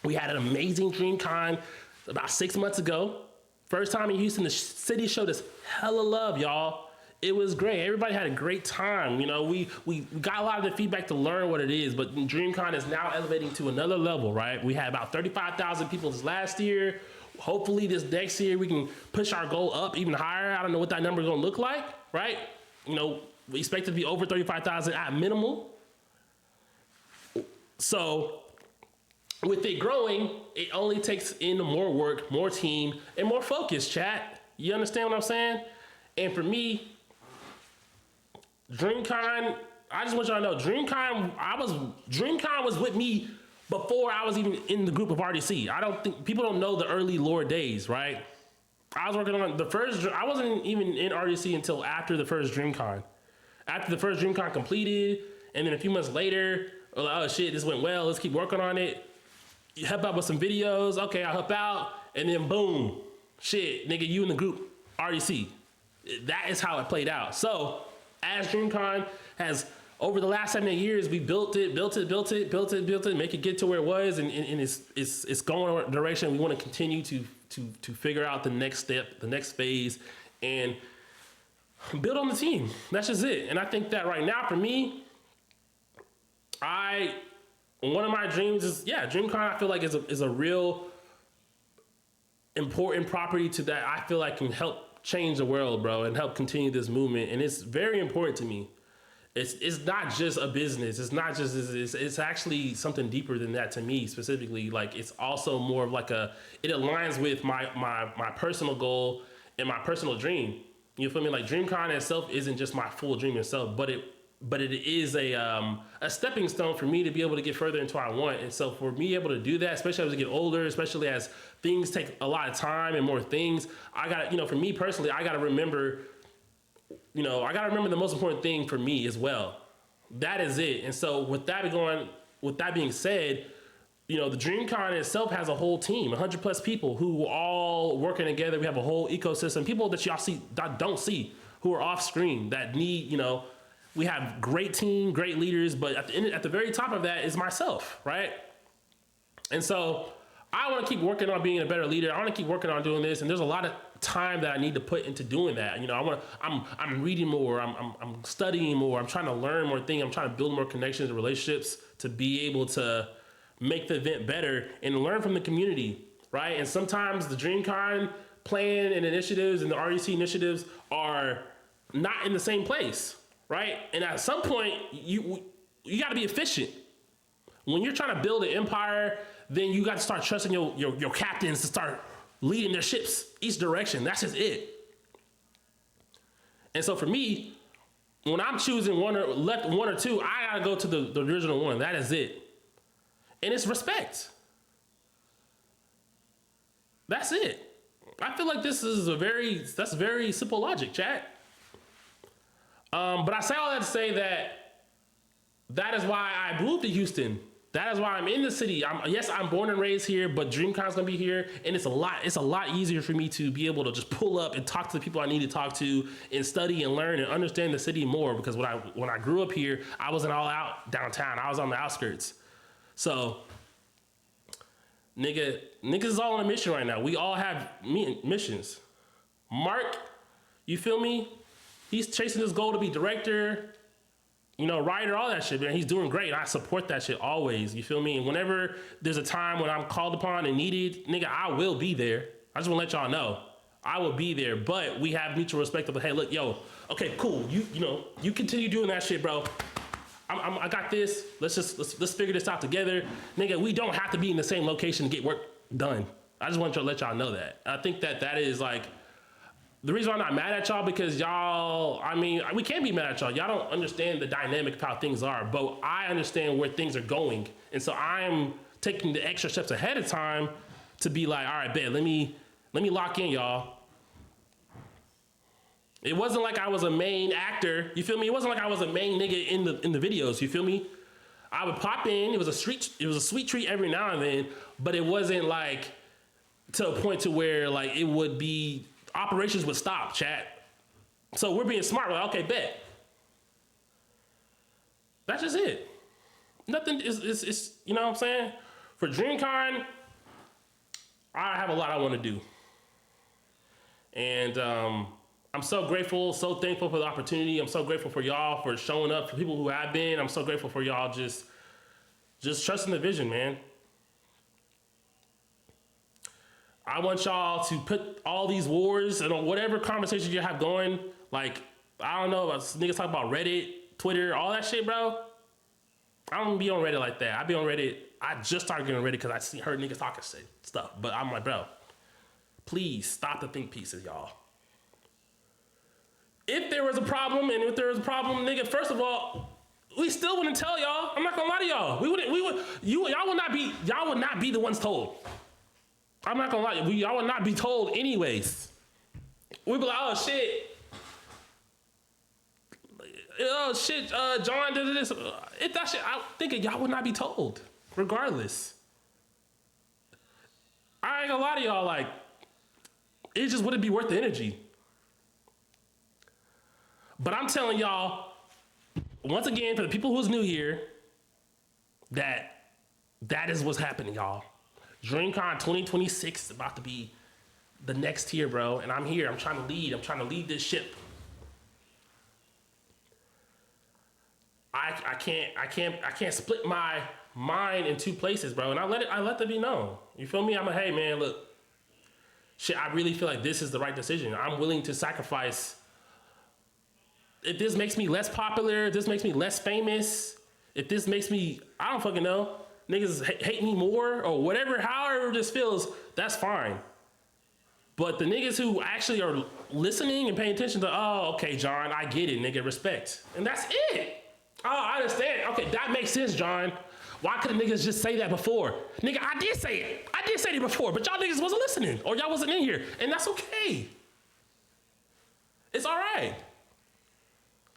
We had an amazing DreamCon about 6 months ago. First time in Houston, the city showed us hella love, y'all. It was great. Everybody had a great time. You know, we got a lot of the feedback to learn what it is, but DreamCon is now elevating to another level, right? We had about 35,000 people this last year. Hopefully this next year we can push our goal up even higher. I don't know what that number is gonna look like, right? You know, we expect it to be over 35,000 at minimal. So with it growing, it only takes in more work, more team, and more focus, chat. You understand what I'm saying? And for me, DreamCon, I just want y'all to know, DreamCon was with me before I was even in the group of RDC. I don't think, people don't know the early lore days, right? I was working on I wasn't even in RDC until after the first DreamCon. After the first DreamCon completed, and then a few months later, oh shit, this went well, let's keep working on it. You help out with some videos, okay, I'll help out, and then boom, shit, nigga, you in the group, RDC. That is how it played out. So, as DreamCon has, over the last 7 years, we built it, make it get to where it was, and it's going in a direction. We want to continue to figure out the next step, the next phase, and build on the team. That's just it. And I think that right now, for me, one of my dreams is, DreamCon, I feel like is a real important property to that I feel like can help change the world, bro, and help continue this movement. And it's very important to me. It's not just a business. It's not just, it's actually something deeper than that to me specifically. Like, it's also more of like it aligns with my personal goal and my personal dream. You feel me? Like, DreamCon itself isn't just my full dream itself, but it is a stepping stone for me to be able to get further into what I want. And so for me able to do that, especially as I get older, especially as things take a lot of time and more things, I got, for me personally, I got to remember, the most important thing for me as well. That is it. And so with that being said, the DreamCon itself has a whole team, 100 plus people who are all working together. We have a whole ecosystem, people that y'all see, that don't see, who are off screen, that need, we have great team, great leaders, but at the very top of that is myself, right? And so I want to keep working on being a better leader. I want to keep working on doing this, and there's a lot of time that I need to put into doing that. I'm reading more, I'm studying more, I'm trying to learn more things, I'm trying to build more connections and relationships to be able to make the event better and learn from the community, right? And sometimes the DreamCon plan and initiatives and the RDC initiatives are not in the same place. Right? And at some point, you got to be efficient. When you're trying to build an empire, then you got to start trusting your captains to start leading their ships each direction. That's just it. And so for me, when I'm choosing one or two, I got to go to the original one. That is it. And it's respect. That's it. I feel like this is that's very simple logic, chat. But I say all that to say that is why I moved to Houston. That is why I'm in the city. I'm born and raised here, but DreamCon's gonna be here, and it's a lot easier for me to be able to just pull up and talk to the people I need to talk to and study and learn and understand the city more, because when I grew up here, I wasn't all out downtown. I was on the outskirts. So niggas is all on a mission right now. We all have missions. Mark, you feel me? He's chasing his goal to be director, writer, all that shit, man. He's doing great. I support that shit always. You feel me? And whenever there's a time when I'm called upon and needed, nigga, I will be there. I just want to let y'all know. I will be there, but we have mutual respect of, hey, look, yo, okay, cool. You continue doing that shit, bro. I got this. Let's figure this out together. Nigga, we don't have to be in the same location to get work done. I just want to let y'all know that. I think that is like, the reason why I'm not mad at y'all, because y'all, we can't be mad at y'all. Y'all don't understand the dynamic of how things are, but I understand where things are going. And so I'm taking the extra steps ahead of time to be like, all right, bet, let me lock in, y'all. It wasn't like I was a main actor, you feel me? It wasn't like I was a main nigga in the videos, you feel me? I would pop in, it was a sweet treat every now and then, but it wasn't like to a point to where like it would be, operations would stop, chat. So we're being smart. We're like, okay, bet. That's just it. Nothing is you know what I'm saying? For DreamCon, I have a lot I want to do. And I'm so grateful, so thankful for the opportunity. I'm so grateful for y'all for showing up, for people who have been. I'm so grateful for y'all just trusting the vision, man. I want y'all to put all these wars and whatever conversations you have going, like, I don't know, niggas talk about Reddit, Twitter, all that shit, bro. I don't be on Reddit like that. I be on Reddit. I just started getting on Reddit because heard niggas talking shit, stuff. But I'm like, bro, please stop the think pieces, y'all. If there was a problem, nigga, first of all, we still wouldn't tell y'all. I'm not gonna lie to y'all. Y'all would not be the ones told. I'm not gonna lie, y'all would not be told anyways. We'd be like, oh shit, John did this. If that shit, I think y'all would not be told, regardless. I ain't gonna lie to y'all, like, it just wouldn't be worth the energy. But I'm telling y'all, once again, for the people who's new here, that is what's happening, y'all. DreamCon 2026 is about to be the next tier, bro. And I'm here. I'm trying to lead. I'm trying to lead this ship. I can't split my mind in two places, bro. And I let that be known. You feel me? I'm like, hey man, look, shit, I really feel like this is the right decision. I'm willing to sacrifice. If this makes me less popular, if this makes me less famous, if this makes me, I don't fucking know, niggas hate me more or whatever, however this feels, that's fine. But the niggas who actually are listening and paying attention to, oh, okay, John, I get it, nigga, respect. And that's it. Oh, I understand. Okay, that makes sense, John. Why couldn't niggas just say that before? Nigga, I did say it. I did say it before, but y'all niggas wasn't listening or y'all wasn't in here. And that's okay. It's all right.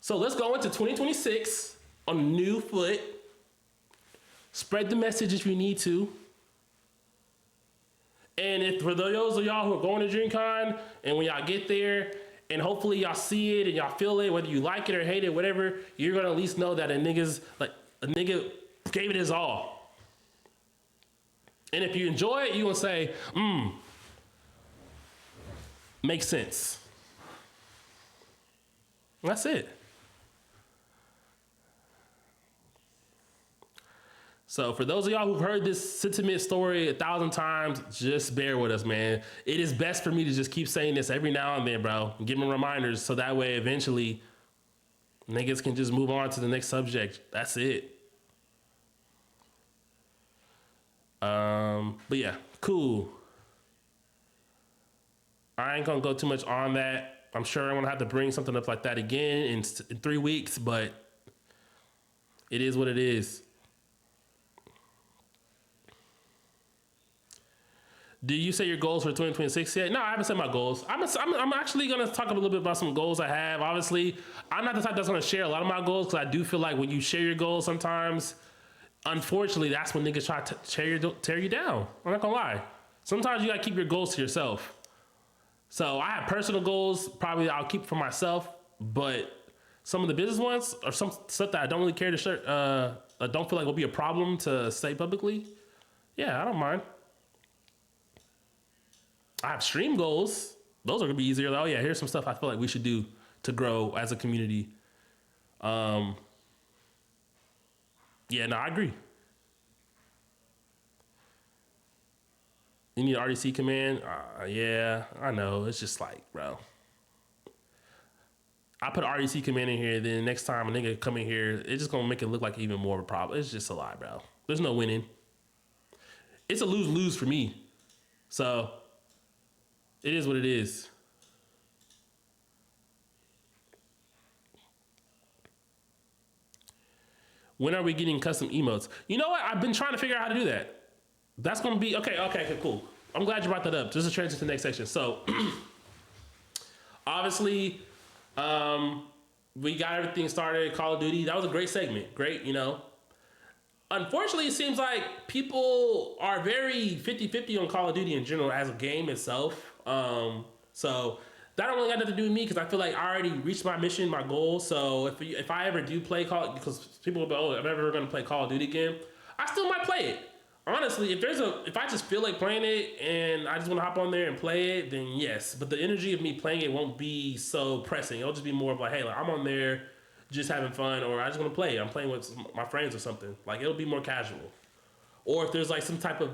So let's go into 2026 on a new foot. Spread the message if you need to. And if for those of y'all who are going to DreamCon and when y'all get there and hopefully y'all see it and y'all feel it, whether you like it or hate it, whatever, you're gonna at least know that a nigga gave it his all. And if you enjoy it, you gonna say, makes sense. That's it. So for those of y'all who've heard this sentiment story 1,000 times, just bear with us, man. It is best for me to just keep saying this every now and then, bro. Give me reminders so that way eventually niggas can just move on to the next subject. That's it. But yeah, cool. I ain't gonna go too much on that. I'm sure I'm gonna have to bring something up like that again in 3 weeks, but it is what it is. Do you say your goals for 2026 yet? No, I haven't set my goals. I'm actually going to talk a little bit about some goals I have. Obviously, I'm not the type that's going to share a lot of my goals because I do feel like when you share your goals sometimes, unfortunately, that's when niggas try to tear you down. I'm not going to lie. Sometimes you got to keep your goals to yourself. So I have personal goals, probably I'll keep for myself, but some of the business ones or some stuff that I don't really care to share, I don't feel like will be a problem to say publicly. Yeah, I don't mind. I have stream goals. Those are gonna be easier. Oh yeah, here's some stuff I feel like we should do to grow as a community. Yeah, no, I agree. You need RDC command? Yeah, I know. It's just like, bro. I put RDC command in here, then next time a nigga come in here, it's just gonna make it look like even more of a problem. It's just a lie, bro. There's no winning. It's a lose-lose for me. So it is what it is. When are we getting custom emotes? You know what? I've been trying to figure out how to do that. That's going to be, okay, cool. I'm glad you brought that up. Just to transition to the next section. So, obviously, we got everything started, Call of Duty. That was a great segment. Great, you know. Unfortunately, it seems like people are very 50-50 on Call of Duty in general as a game itself. So that don't really got nothing to do with me because I feel like I already reached my mission, my goal. So if I ever do play Call, because people will be, oh, I'm ever gonna play Call of Duty again, I still might play it. Honestly, if I just feel like playing it and I just want to hop on there and play it, then yes. But the energy of me playing it won't be so pressing. It'll just be more of like, hey, like I'm on there, just having fun, or I just want to play. I'm playing with my friends or something. Like it'll be more casual. Or if there's like some type of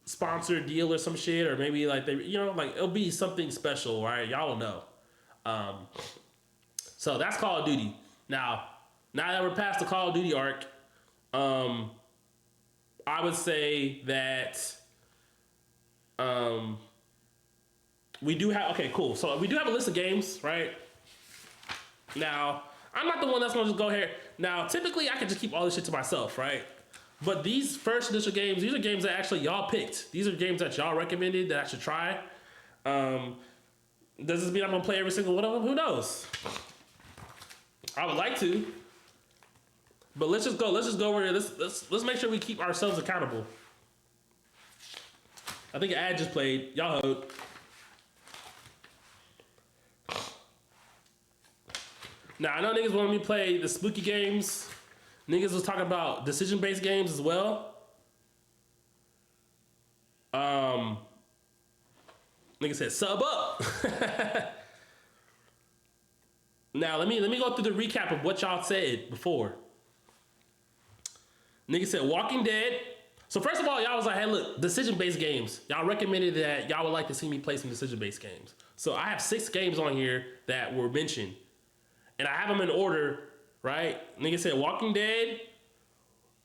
sponsored deal or some shit, or maybe like they, like it'll be something special, right? Y'all will know. So that's Call of Duty. Now that we're past the Call of Duty arc, I would say that we do have, okay, cool. So we do have a list of games, right? Now, I'm not the one that's gonna just go here. Now, typically I could just keep all this shit to myself, right? But these first initial games, these are games that actually y'all picked. These are games that y'all recommended that I should try. Does this mean I'm gonna play every single one of them? Who knows? I would like to. But let's just go over here. Let's make sure we keep ourselves accountable. I think Ad just played. Y'all heard. Now I know niggas want me to play the spooky games. Niggas was talking about decision-based games as well. Nigga said sub up. Now let me go through the recap of what y'all said before. Nigga said Walking Dead. So first of all, y'all was like, hey, look, decision-based games. Y'all recommended that y'all would like to see me play some decision-based games. So I have 6 games on here that were mentioned. And I have them in order, right? Nigga said Walking Dead,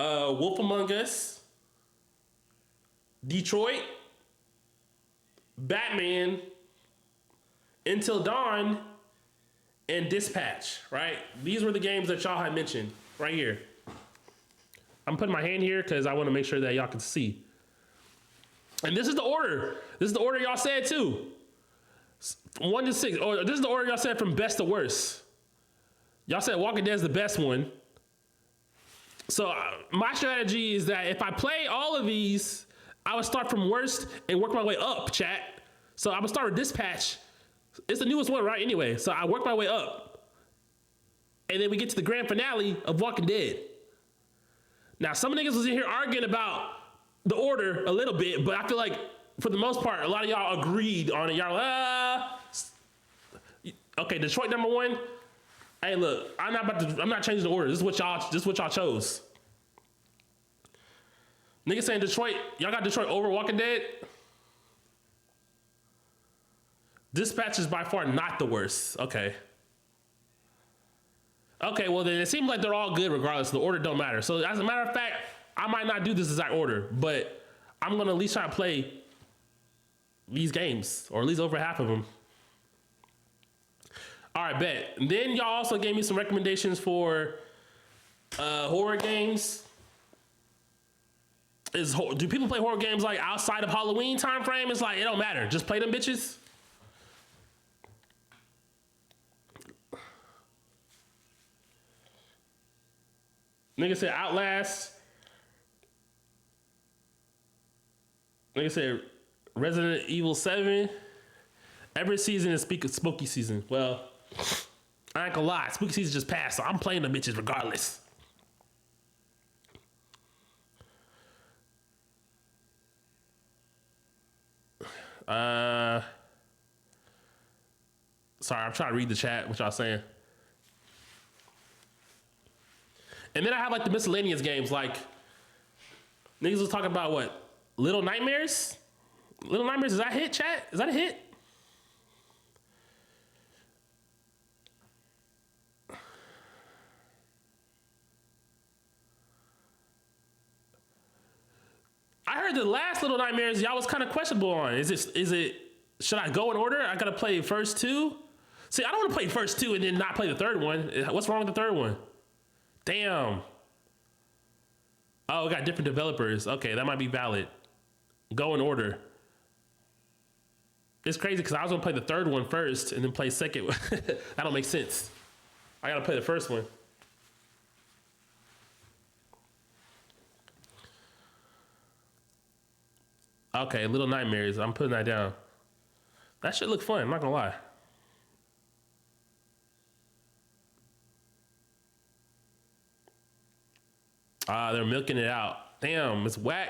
Wolf Among Us, Detroit, Batman, Until Dawn, and Dispatch, right? These were the games that y'all had mentioned right here. I'm putting my hand here because I want to make sure that y'all can see. And this is the order. This is the order y'all said too. 1 to 6. Or this is the order y'all said from best to worst. Y'all said Walking Dead is the best one. So my strategy is that if I play all of these, I would start from worst and work my way up, chat. So I'm gonna start with Dispatch. It's the newest one, right? Anyway, so I work my way up. And then we get to the grand finale of Walking Dead. Now, some niggas was in here arguing about the order a little bit, but I feel like for the most part, a lot of y'all agreed on it. Y'all okay, Detroit number 1. Hey, look, I'm not changing the order. This is what y'all chose. Niggas saying Detroit, y'all got Detroit over Walking Dead? Dispatch is by far not the worst. Okay. Okay, well then it seems like they're all good regardless. The order don't matter. So as a matter of fact, I might not do this exact order, but I'm gonna at least try to play these games, or at least over half of them. All right, bet. And then y'all also gave me some recommendations for horror games. Do people play horror games like outside of Halloween time frame? It's like, it don't matter. Just play them bitches. Nigga said Outlast. Nigga said Resident Evil 7. Every season is spooky season. Well, I ain't gonna lie. Spooky season just passed, so I'm playing the bitches regardless. Sorry, I'm trying to read the chat, what y'all saying. And then I have like the miscellaneous games, like niggas was talking about what? Little Nightmares? Little Nightmares, is that a hit, chat? Is that a hit? I heard the last Little Nightmares y'all was kind of questionable on. Is it, should I go in order? I gotta play first 2? See, I don't wanna play first 2 and then not play the third one. What's wrong with the third one? Damn. Oh, we got different developers. Okay, that might be valid. Go in order. It's crazy because I was gonna play the third one first and then play second. That don't make sense. I gotta play the first one. Okay, Little Nightmares. I'm putting that down. That should look fun, I'm not gonna lie. They're milking it out. Damn, it's whack.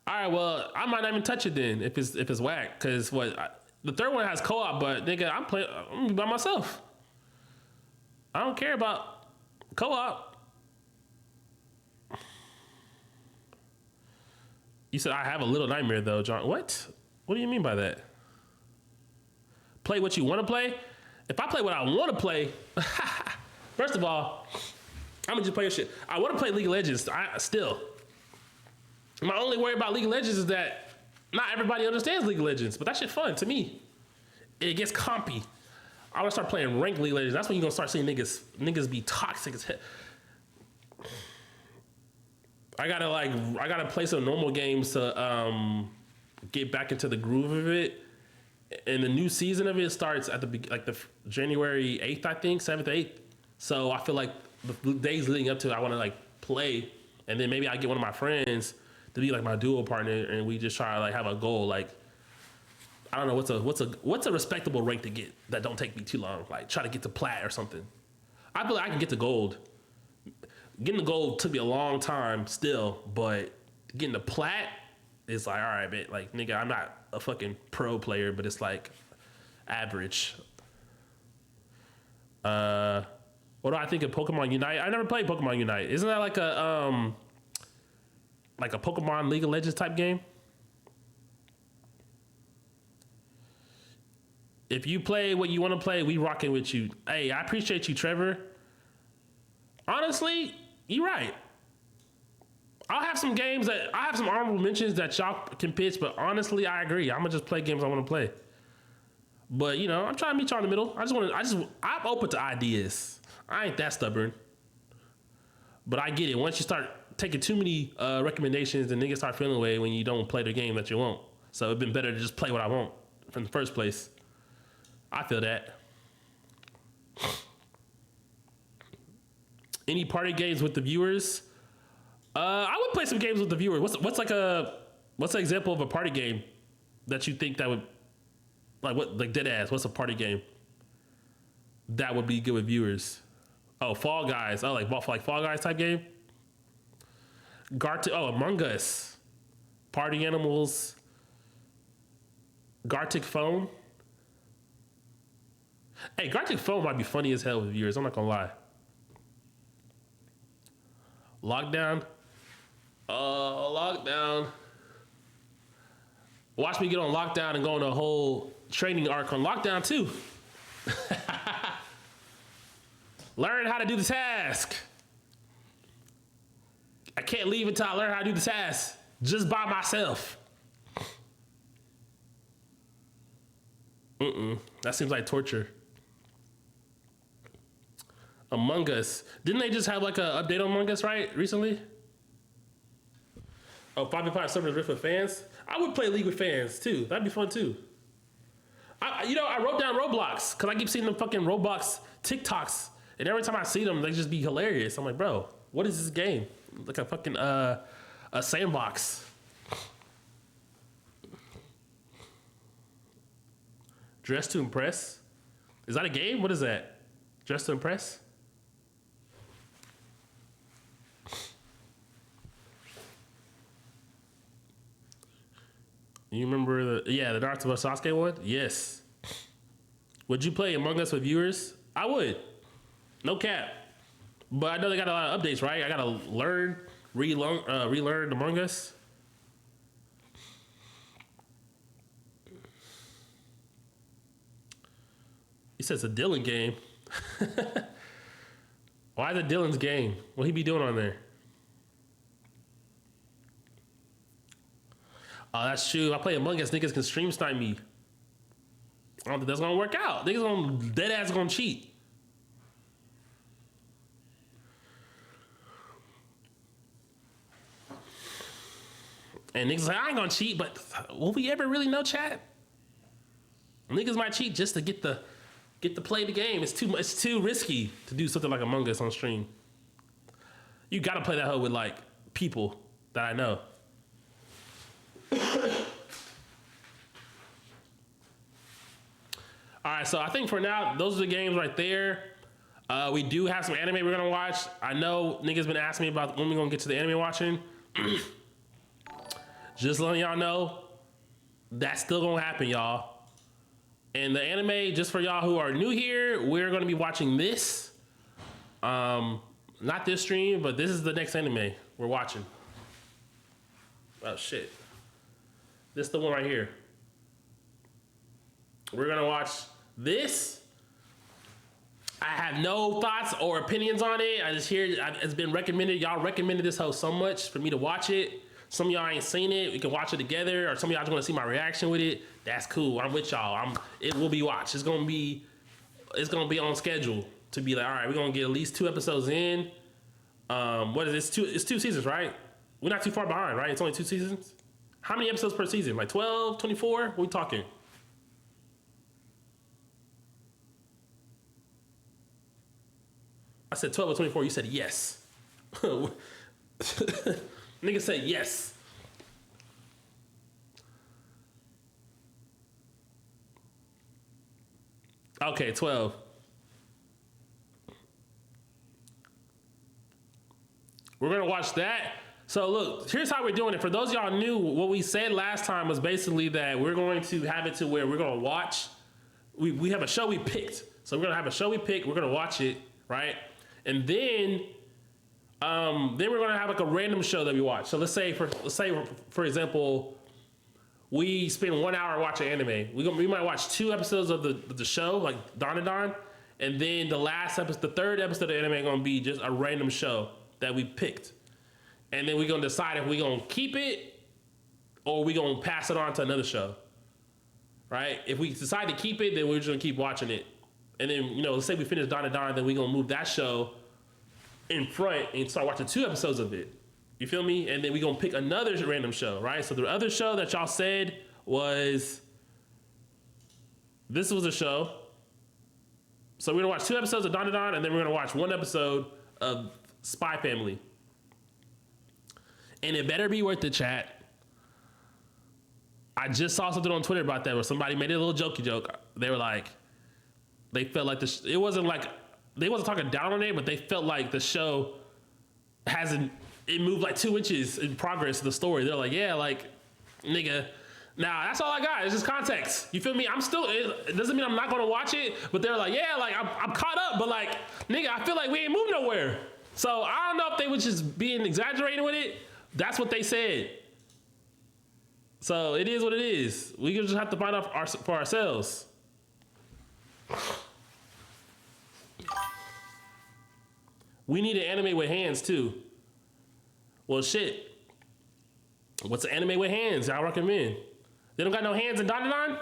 All right, well, I might not even touch it then if it's whack. Cause the third one has co-op, but nigga, I'm by myself. I don't care about co-op. You said I have a little nightmare though, John. What? What do you mean by that? Play what you want to play? If I play what I want to play, first of all, I'm gonna just play your shit. I want to play League of Legends. Still. My only worry about League of Legends is that not everybody understands League of Legends, but that shit fun to me. It gets compy. I want to start playing ranked League of Legends. That's when you're gonna start seeing niggas be toxic as hell. I gotta play some normal games to get back into the groove of it. And the new season of it starts at the January 8th, I think, 7th, 8th. So I feel like the days leading up to it, I want to like play, and then maybe I get one of my friends to be like my duo partner, and we just try to like have a goal. Like, I don't know what's a respectable rank to get that don't take me too long. Like try to get to plat or something. I feel like I can get to gold. Getting to gold took me a long time still, but getting to plat is like, all right, man. Like, nigga, I'm not a fucking pro player, but it's like average. What do I think of Pokemon Unite? I never played Pokemon Unite. Isn't that like a Pokemon League of Legends type game? If you play what you want to play, we rocking with you. Hey, I appreciate you, Trevor. Honestly, you're right. I have some honorable mentions that y'all can pitch, but honestly, I agree. I'm gonna just play games I want to play. But you know, I'm trying to meet y'all in the middle. I'm open to ideas. I ain't that stubborn. But I get it. Once you start taking too many recommendations, then niggas start feeling away when you don't play the game that you want. So it'd been better to just play what I want from the first place. I feel that. Any party games with the viewers? I would play some games with the viewers. What's an example of a party game that you think that would like dead ass? What's a party game that would be good with viewers? Oh, Fall Guys. Oh, like Fall Guys type game. Among Us. Party Animals. Gartic Phone. Hey, Gartic Phone might be funny as hell with viewers. I'm not gonna lie. Lockdown. Lockdown. Watch me get on Lockdown and go on a whole training arc on Lockdown too. Learn how to do the task. I can't leave until I learn how to do the task just by myself. That seems like torture. Among Us. Didn't they just have like an update on Among Us, right? Recently? Oh, 5v5 servers riff with fans? I would play League with fans too. That'd be fun too. I wrote down Roblox because I keep seeing them fucking Roblox TikToks. And every time I see them, they just be hilarious. I'm like, bro, what is this game? Like a fucking a sandbox. Dress to Impress? Is that a game? What is that? Dress to Impress? You remember the Naruto Sasuke one? Yes. Would you play Among Us with viewers? I would. No cap. But I know they got a lot of updates, right? I gotta relearn Among Us. He says a Dylan game. Why is it Dylan's game? What he be doing on there? Oh, that's true. I play Among Us, niggas can stream snipe me. I don't think that's gonna work out. Niggas dead ass gonna cheat. And niggas like, I ain't gonna cheat, but will we ever really know, chat? Niggas might cheat just to get to play the game. It's too risky to do something like Among Us on stream. You gotta play that hoe with like people that I know. All right, so I think for now, those are the games right there. We do have some anime we're gonna watch. I know niggas been asking me about when we gonna get to the anime watching. Just letting y'all know, that's still gonna happen, y'all. And the anime, just for y'all who are new here, we're gonna be watching this. Not this stream, but this is the next anime we're watching. Oh shit. This is the one right here. We're gonna watch this. I have no thoughts or opinions on it. I just hear it's been recommended. Y'all recommended this host so much for me to watch it. Some of y'all ain't seen it. We can watch it together, or some of y'all just want to see my reaction with it. That's cool. I'm with y'all. It will be watched. It's gonna be on schedule to be like, all right, we're gonna get at least 2 episodes in. What is this? It's 2 seasons, right? We're not too far behind, right? It's only 2 seasons. How many episodes per season? Like 12, 24? What are we talking? I said 12 or 24. You said yes. Nigga said yes. Okay, 12. We're gonna watch that. So look, here's how we're doing it. For those of y'all new, what we said last time was basically that we're going to have it to where we're gonna watch. We have a show we picked. So we're gonna have a show we picked. We're gonna watch it, right? And then we're gonna have like a random show that we watch. So let's say for example, we spend 1 hour watching anime. We might watch 2 episodes of the show, like Dawn and Dawn, and then the last episode, the 3rd episode of anime, gonna be just a random show that we picked, and then we're gonna decide if we're gonna keep it or we gonna pass it on to another show. Right? If we decide to keep it, then we're just gonna keep watching it. And then, let's say we finish Dawn and Dawn, then we're gonna move that show in front and start watching 2 episodes of it. You feel me? And then we're gonna pick another random show, right? So the other show that y'all said was, this was a show. So we're gonna watch 2 episodes of Dawn and Dawn, and then we're gonna watch 1 episode of Spy Family. And it better be worth the chat. I just saw something on Twitter about that where somebody made a little jokey joke. They were like, they felt like it wasn't like, they wasn't talking down on it, but they felt like the show it moved like 2 inches in progress of the story. They're like, yeah, like, nigga. Now, that's all I got. It's just context. You feel me? It doesn't mean I'm not gonna watch it, but they're like, yeah, like, I'm caught up, but like, nigga, I feel like we ain't moved nowhere. So I don't know if they were just being exaggerating with it. That's what they said. So it is what it is. We just have to find out for ourselves. We need an anime with hands too. Well, shit. What's an anime with hands? Y'all recommend? They don't got no hands in Dandadan?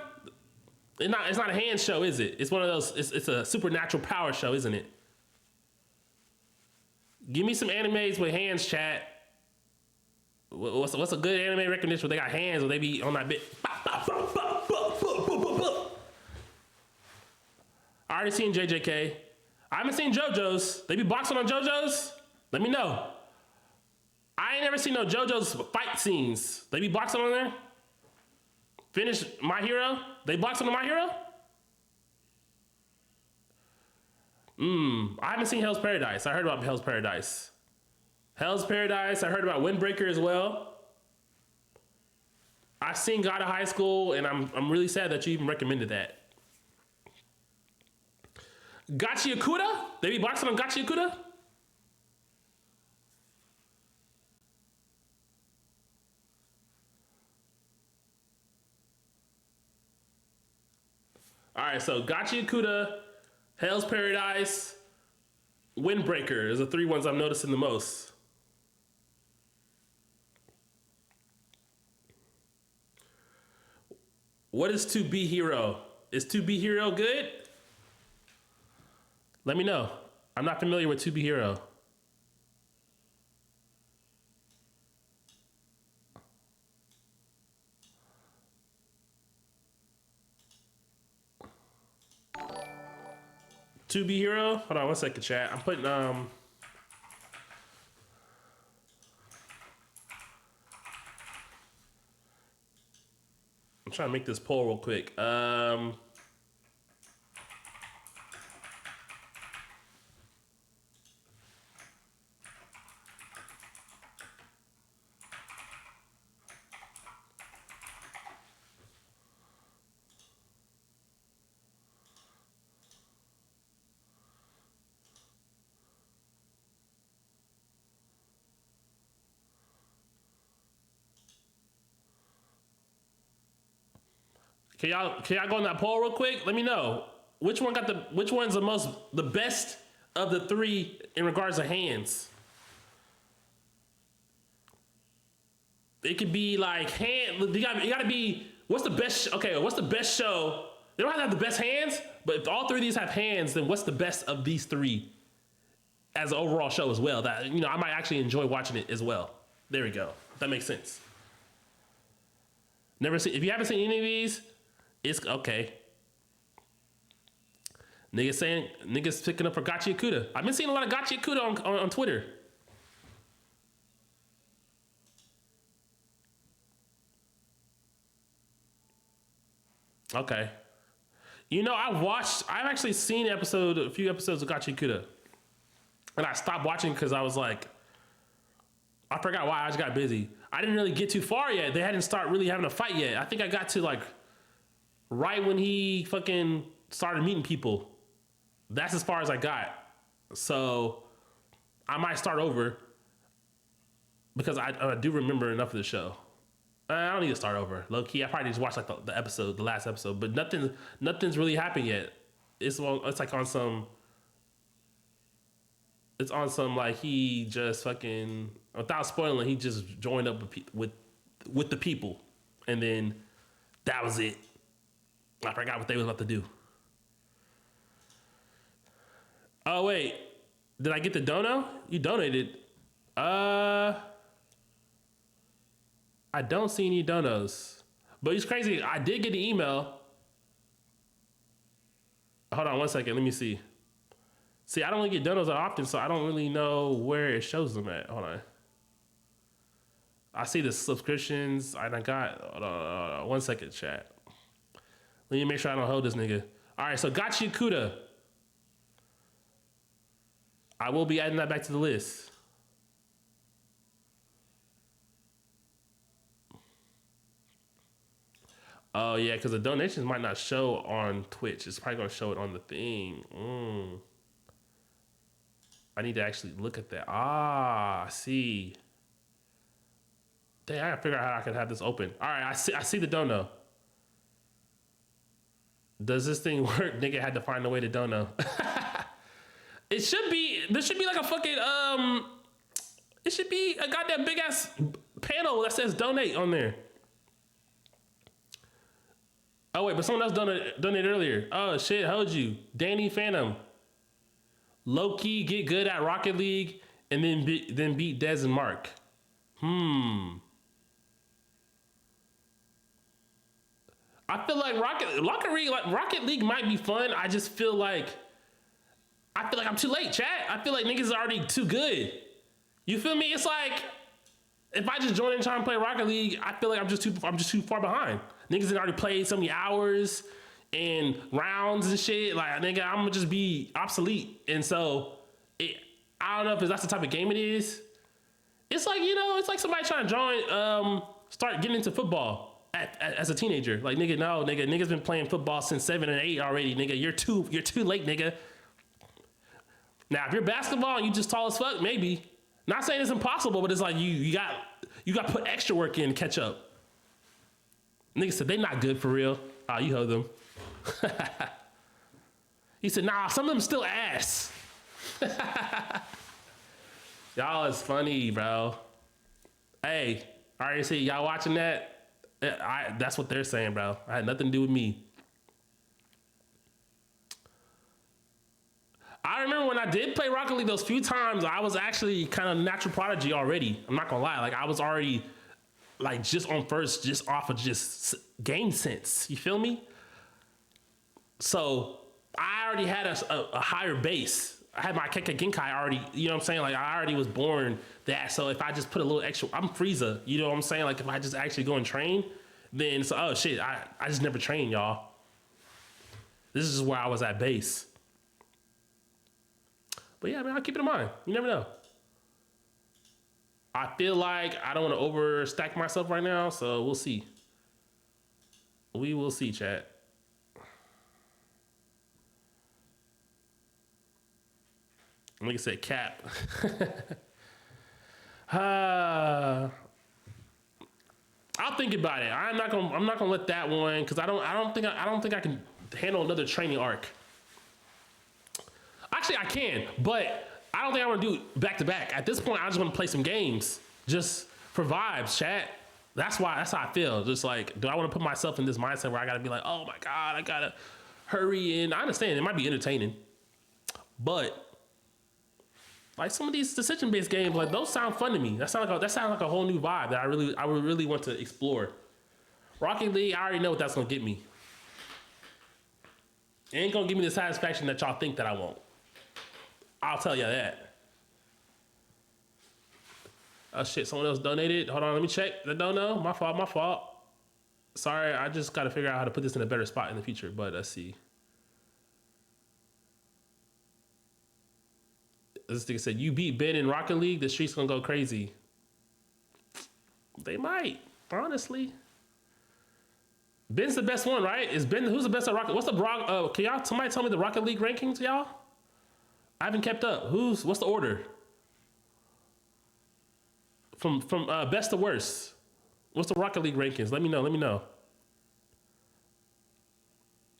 It's not a hands show, is it? It's one of those. It's a supernatural power show, isn't it? Give me some animes with hands, chat. What's a good anime recognition where they got hands or they be on that bit? I already seen JJK. I haven't seen JoJo's. They be boxing on JoJo's? Let me know. I ain't never seen no JoJo's fight scenes. They be boxing on there? Finish My Hero? They boxing on My Hero? I haven't seen Hell's Paradise. I heard about Hell's Paradise. Hell's Paradise, I heard about Windbreaker as well. I've seen God of High School, and I'm really sad that you even recommended that. Gachi Yakuda? They be boxing on Gachi Yakuda? All right, so Gachi Yakuda, Hell's Paradise, Windbreaker is the 3 ones I'm noticing the most. What is To Be Hero? Is To Be Hero good? Let me know. I'm not familiar with To Be Hero. To Be Hero? Hold on 1 second, chat. I'm putting I'm trying to make this poll real quick. Can y'all go on that poll real quick? Let me know which one's the best of the three in regards to hands. It could be like you gotta be, what's the best, okay, what's the best show? They don't have to have the best hands, but if all three of these have hands, then what's the best of these three as an overall show as well? That, I might actually enjoy watching it as well. There we go. That makes sense. If you haven't seen any of these, it's okay. Niggas picking up for Gachi Akuda. I've been seeing a lot of Gachi Akuda on Twitter. Okay. I've actually seen a few episodes of Gachi Kuda. And I stopped watching because I was like, I forgot why, I just got busy. I didn't really get too far yet. They hadn't started really having a fight yet. I think I got to like, right when he fucking started meeting people. That's as far as I got. So, I might start over. Because I do remember enough of the show. I don't need to start over. Low key, I probably just watched like the last episode, but nothing's really happened yet. It's like on some. It's on some like he just fucking, without spoiling, he just joined up with the people, and then that was it. I forgot what they was about to do. Oh wait, did I get the dono? You donated. I don't see any donos. But it's crazy. I did get the email. Hold on one second. Let me see. See, I don't really get donos that often, so I don't really know where it shows them at. Hold on. I see the subscriptions. And I got... Hold on. 1 second, chat. Let me make sure I don't hold this nigga. All right, so Gachi Kuda. I will be adding that back to the list. Oh, yeah, because the donations might not show on Twitch. It's probably going to show it on the thing. I need to actually look at that. I see. Dang, I got to figure out how I can have this open. All right, I see the dono. Does this thing work? Nigga had to find a way to dono. There should be like a fucking, it should be a goddamn big ass panel that says donate on there. Oh wait, but someone else donated earlier. Oh shit, hold you. Danny Phantom. Low-key get good at Rocket League and then beat Dez and Mark. I feel like Rocket League might be fun. I just feel like I'm too late, chat. I feel like niggas are already too good. You feel me? It's like if I just join and try and play Rocket League, I feel like I'm just too far behind. Niggas had already played so many hours and rounds and shit. Like, nigga, I'm gonna just be obsolete. And so, I don't know if that's the type of game it is. It's like, it's like somebody trying to join, start getting into football as a teenager. Like, nigga, no, nigga's been playing football since 7 and 8 already, nigga. You're too late, nigga. Now, if you're basketball and you just tall as fuck, maybe. Not saying it's impossible, but it's like you got to put extra work in to catch up. Niggas said they not good for real. Oh, you heard them. He said, nah, some of them still ass. Y'all is funny, bro. Hey, I already see y'all watching that. That's what they're saying, bro. I had nothing to do with me. I remember when I did play Rocket League those few times, I was actually kind of natural prodigy already. I'm not gonna lie. Like, I was already like just on first, just off of just game sense. You feel me? So I already had a higher base. I had my Keka Genkai already, you know what I'm saying? Like, I already was born that. So if I just put a little extra, I'm Frieza, you know what I'm saying? Like, if I just actually go and train, then it's, oh shit, I just never trained, y'all. This is just where I was at base. But yeah, man, I'll keep it in mind. You never know. I feel like I don't want to overstack myself right now, so we'll see. We will see, chat. Like I said, cap. I'll think about it. I'm not gonna let that one because I don't think I can handle another training arc. Actually, I can, but I don't think I want to do back to back. At this point, I just want to play some games just for vibes, chat. That's how I feel. Just like, do I want to put myself in this mindset where I gotta be like, oh my god, I gotta hurry in? I understand it might be entertaining, but like some of these decision-based games, like those sound fun to me. That sounds like a whole new vibe that I would really want to explore. Rocket League, I already know what that's gonna get me. It ain't gonna give me the satisfaction that y'all think that I won't. I'll tell you that. Oh shit, someone else donated. Hold on, let me check. The dono. My fault. Sorry, I just gotta figure out how to put this in a better spot in the future, but let's see. This thing said, you beat Ben in Rocket League, the streets gonna go crazy. They might, honestly. Ben's the best one, right? Is Ben, who's the best at Rocket? What's the can y'all, somebody tell me the Rocket League rankings, y'all? I haven't kept up. What's the order? From best to worst. What's the Rocket League rankings? Let me know.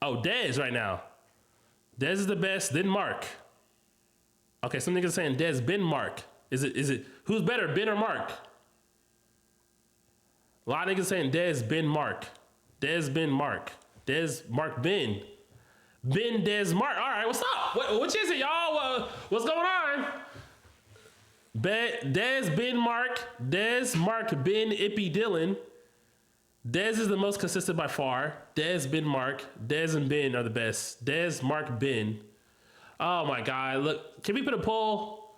Oh, Dez right now. Dez is the best, then Mark. Okay, some niggas saying Dez, Ben, Mark. Is it, who's better, Ben or Mark? A lot of niggas saying Dez, Ben, Mark. Dez, Ben, Mark. Dez, Mark, Ben. Ben, Dez, Mark. All right, what's up? Which is it, y'all? What's going on? Dez, Ben, Mark. Dez, Mark, Ben, Ippy, Dylan. Dez is the most consistent by far. Dez, Ben, Mark. Dez and Ben are the best. Dez, Mark, Ben. Oh my God, look, can we put a poll?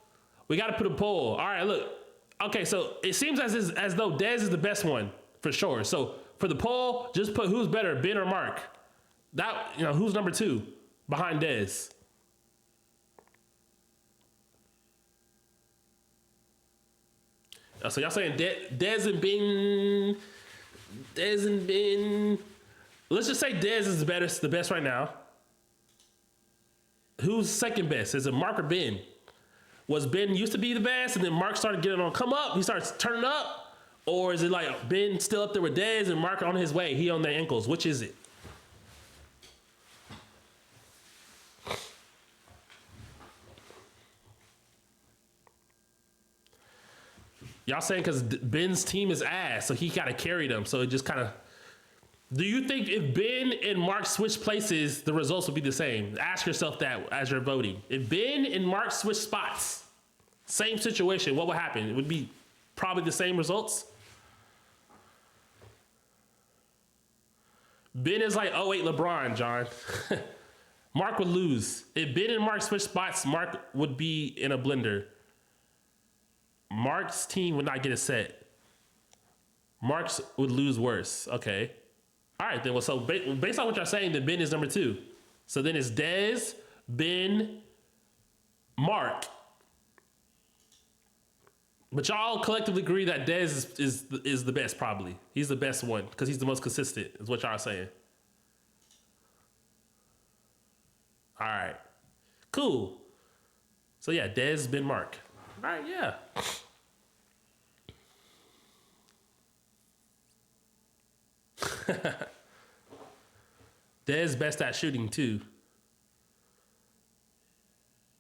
We gotta put a poll. All right, look. Okay, so it seems as though Dez is the best one, for sure. So for the poll, just put who's better, Ben or Mark. That, who's number 2 behind Dez? So y'all saying Dez and Ben. Let's just say Dez is the best right now. Who's second best? Is it Mark or Ben? Was Ben used to be the best and then Mark started getting on come up? He starts turning up? Or is it like Ben still up there with Dez and Mark on his way? He on their ankles. Which is it? Y'all saying because Ben's team is ass, so he got to carry them. So it just kind of... Do you think if Ben and Mark switch places, the results would be the same? Ask yourself that as you're voting. If Ben and Mark switch spots, same situation, what would happen? It would be probably the same results. Ben is like 08 LeBron, John. Mark would lose. If Ben and Mark switch spots, Mark would be in a blender. Mark's team would not get a set. Mark's would lose worse. Okay. All right, then. Well, so based on what you're saying, then Ben is number 2. So then it's Dez, Ben, Mark. But y'all collectively agree that Dez is the best, probably. He's the best one because he's the most consistent, is what y'all are saying. All right. Cool. So yeah, Dez, Ben, Mark. All right, yeah. Dez best at shooting too.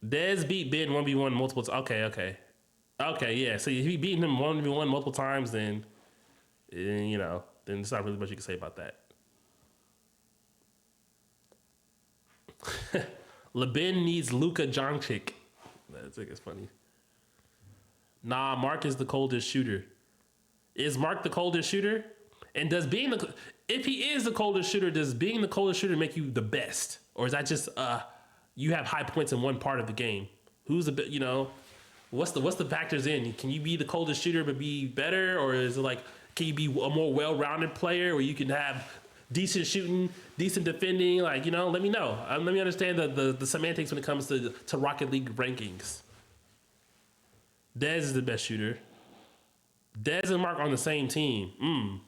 Dez beat Ben 1v1 multiple times. Okay, yeah. So if he beating him 1v1 multiple times, then then there's not really much you can say about that. LeBen needs Luka Doncic. I think it's funny. Nah, Mark is the coldest shooter. Is Mark the coldest shooter? And does if he is the coldest shooter, does being the coldest shooter make you the best? Or is that just you have high points in one part of the game? Who's the what's the factors in? Can you be the coldest shooter but be better? Or is it like, can you be a more well-rounded player where you can have decent shooting, decent defending? Like, let me know. Let me understand the semantics when it comes to Rocket League rankings. Dez is the best shooter. Dez and Mark on the same team.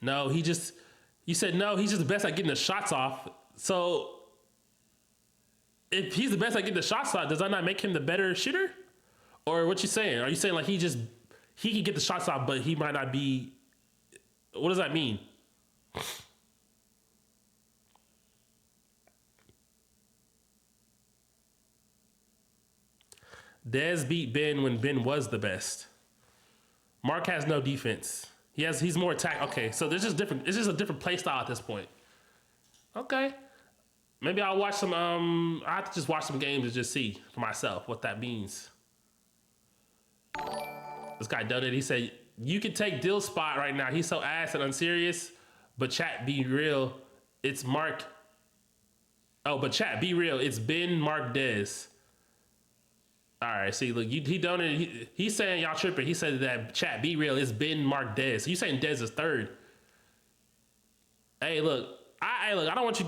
No, you said no, he's just the best at getting the shots off. So if he's the best at getting the shots off, does that not make him the better shooter? Or what you saying? Are you saying like he can get the shots off, but he might not be? What does that mean? Dez beat Ben when Ben was the best. Mark has no defense. He's more attack. Okay, so there's just different. It's just a different play style at this point. Okay, maybe I'll watch some. I have to just watch some games and just see for myself what that means. This guy done it. He said you can take Dill's spot right now. He's so ass and unserious. But chat, be real. It's Mark. Oh, but chat, be real. It's Ben, Mark, Dez. All right, see, look, he donated. He's saying y'all tripping. He said that chat, be real. It's Ben, Mark, Dez. So you saying Dez is third? Hey, look, I don't want you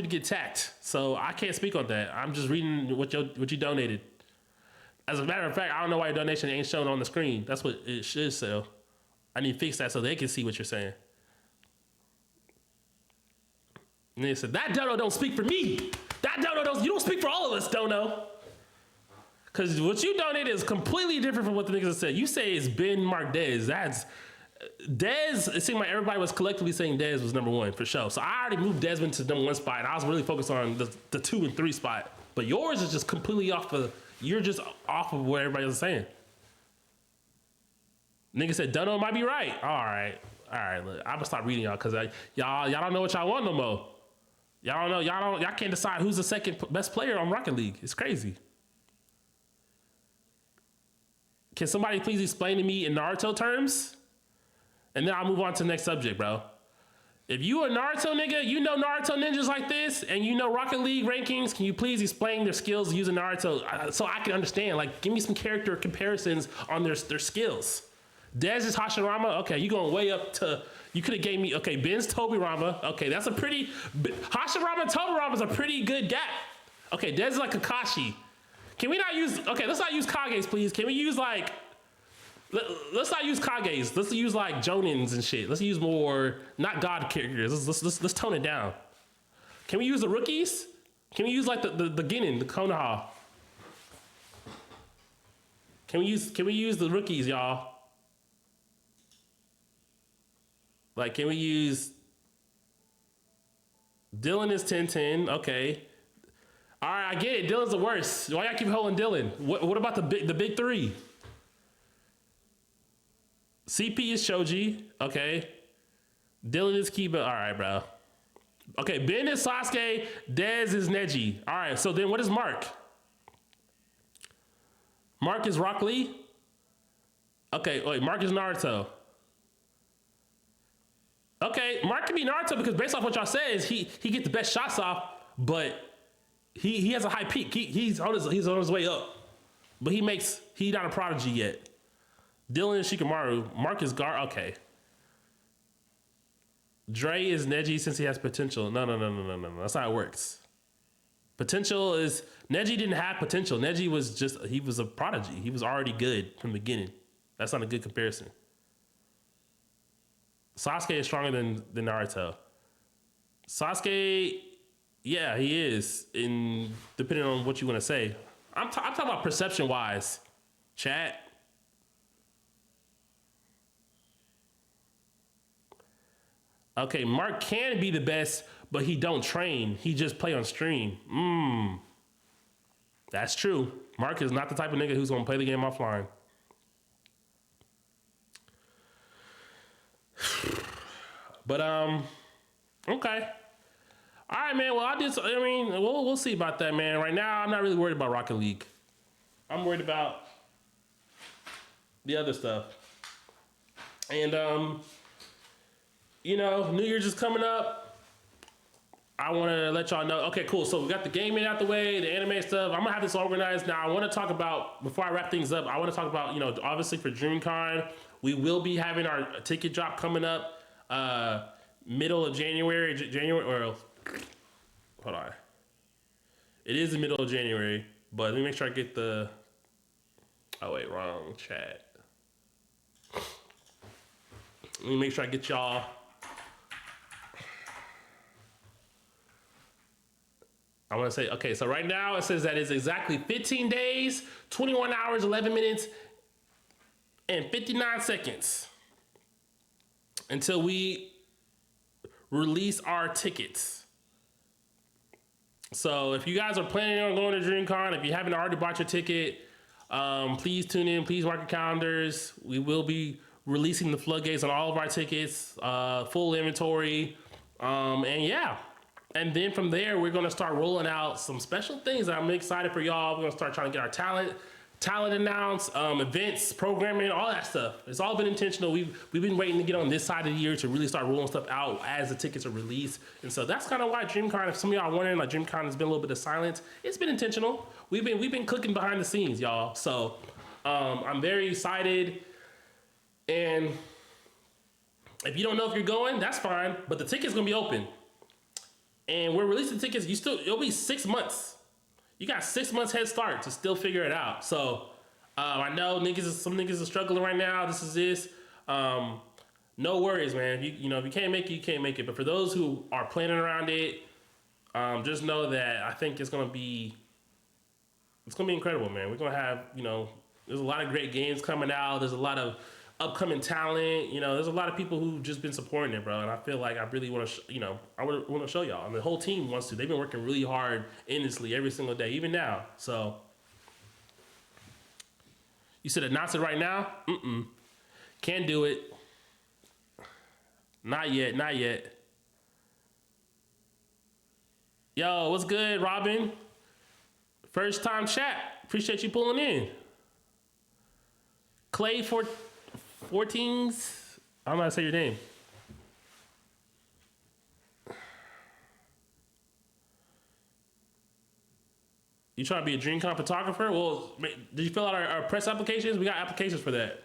to get tacked. So I can't speak on that. I'm just reading what you donated. As a matter of fact, I don't know why your donation ain't shown on the screen. That's what it should say. I need to fix that so they can see what you're saying. And they said that dono don't speak for me. That dono don't. You don't speak for all of us, dono. Because what you donated is completely different from what the niggas said. You say it's Ben, Mark, Dez. That's Dez. It seemed like everybody was collectively saying Dez was number one for sure. So I already moved Desmond to number one spot. And I was really focused on the 2 and 3 spot. But yours is just completely off of. You're just off of what everybody was saying. Nigga said Dono might be right. All right. Look, I'm gonna stop reading y'all because y'all don't know what y'all want no more. Y'all don't know. Y'all can't decide who's the second best player on Rocket League. It's crazy. Can somebody please explain to me in Naruto terms? And then I'll move on to the next subject, bro. If you a Naruto nigga, you know Naruto ninjas like this, and you know Rocket League rankings, can you please explain their skills using Naruto so I can understand? Like, give me some character comparisons on their skills. Dez is Hashirama. Okay, you going way up to, you could have gave me, okay, Ben's Tobirama. Okay, that's a pretty, Hashirama and Tobirama is a pretty good gap. Okay, Dez is like Kakashi. Can we not use, okay, let's not use Kages, please. Can we use like, let's not use Kages. Let's use like Jonins and shit. Let's use more, not God characters. Let's tone it down. Can we use the rookies? Can we use like the Ginin, the Konoha? Can we use the rookies, y'all? Like, can we use Dylan is 10-10, okay. All right, I get it. Dylan's the worst. Why y'all keep holding Dylan? What about the big three? CP is Shoji. Okay. Dylan is Kiba. All right, bro. Okay, Ben is Sasuke. Dez is Neji. All right, so then what is Mark? Mark is Rock Lee? Okay, wait, Mark is Naruto. Okay, Mark can be Naruto because based off what y'all said is he gets the best shots off, but he has a high peak. He's on his way up. But he's not a prodigy yet. Dylan is Shikamaru. Mark is Gar. Okay. Dre is Neji since he has potential. No. That's not how it works. Potential is Neji didn't have potential. Neji was a prodigy. He was already good from the beginning. That's not a good comparison. Sasuke is stronger than Naruto. Sasuke, yeah, he is. Depending on what you want to say. I'm talking about perception wise. Chat. Okay, Mark can be the best, but he don't train. He just play on stream. That's true. Mark is not the type of nigga who's gonna play the game offline. But okay. All right, man. Well, we'll see about that, man. Right now, I'm not really worried about Rocket League. I'm worried about the other stuff. And New Year's is coming up. I want to let y'all know. Okay, cool. So we got the gaming out the way, the anime stuff. I'm gonna have this organized now. I want to talk about, before I wrap things up, I want to talk about, obviously for DreamCon, we will be having our ticket drop coming up middle of January. Hold on. It is the middle of January, but let me make sure I get the. Oh wait, wrong chat. Let me make sure I get y'all. I I want to say, okay, so right now it says that it's exactly 15 days, 21 hours, 11 minutes, and 59 seconds until we release our tickets. So if you guys are planning on going to DreamCon, if you haven't already bought your ticket, please tune in, please mark your calendars. We will be releasing the floodgates on all of our tickets, full inventory, and yeah. And then from there, we're gonna start rolling out some special things. I'm excited for y'all. We're gonna start trying to get our talent announced, events, programming, all that stuff. It's all been intentional. We've been waiting to get on this side of the year to really start rolling stuff out as the tickets are released. And so that's kind of why DreamCon, if some of y'all are wondering, like DreamCon has been a little bit of silence. It's been intentional. We've been cooking behind the scenes, y'all. So I'm very excited. And if you don't know if you're going, that's fine. But the ticket's gonna be open. And we're releasing tickets, it'll be 6 months. You got 6 months head start to still figure it out. So I know some niggas are struggling right now. This is this. No worries, man. If you can't make it, you can't make it. But for those who are planning around it, just know that I think it's gonna be incredible, man. We're gonna have, there's a lot of great games coming out. There's a lot of upcoming talent. There's a lot of people who've just been supporting it, bro. And I feel like I really want to, I want to show y'all. And the whole team wants to. They've been working really hard endlessly every single day, even now. So you said announce it right now? Can't do it. Not yet. Yo, what's good, Robin? First time chat. Appreciate you pulling in. Clay 14s. I don't know how to say your name. You trying to be a DreamCon photographer? Well, did you fill out our press applications? We got applications for that.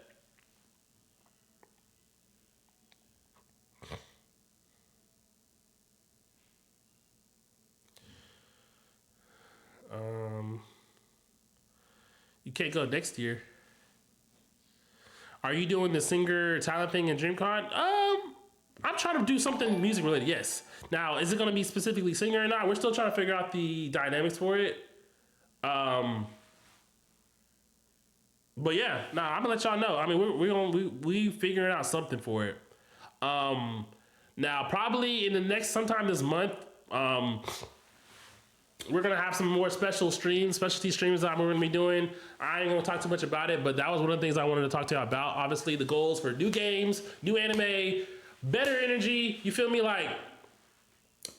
You can't go next year. Are you doing the singer talent thing in DreamCon? I'm trying to do something music related, yes. Now, is it gonna be specifically singer or not? We're still trying to figure out the dynamics for it. But yeah, I'm gonna let y'all know. I mean, we figuring out something for it. Now, probably in the next, sometime this month, we're gonna have some more specialty streams that we're gonna be doing. I ain't gonna talk too much about it, but that was one of the things I wanted to talk to you about. Obviously, the goals for new games, new anime, better energy. You feel me? Like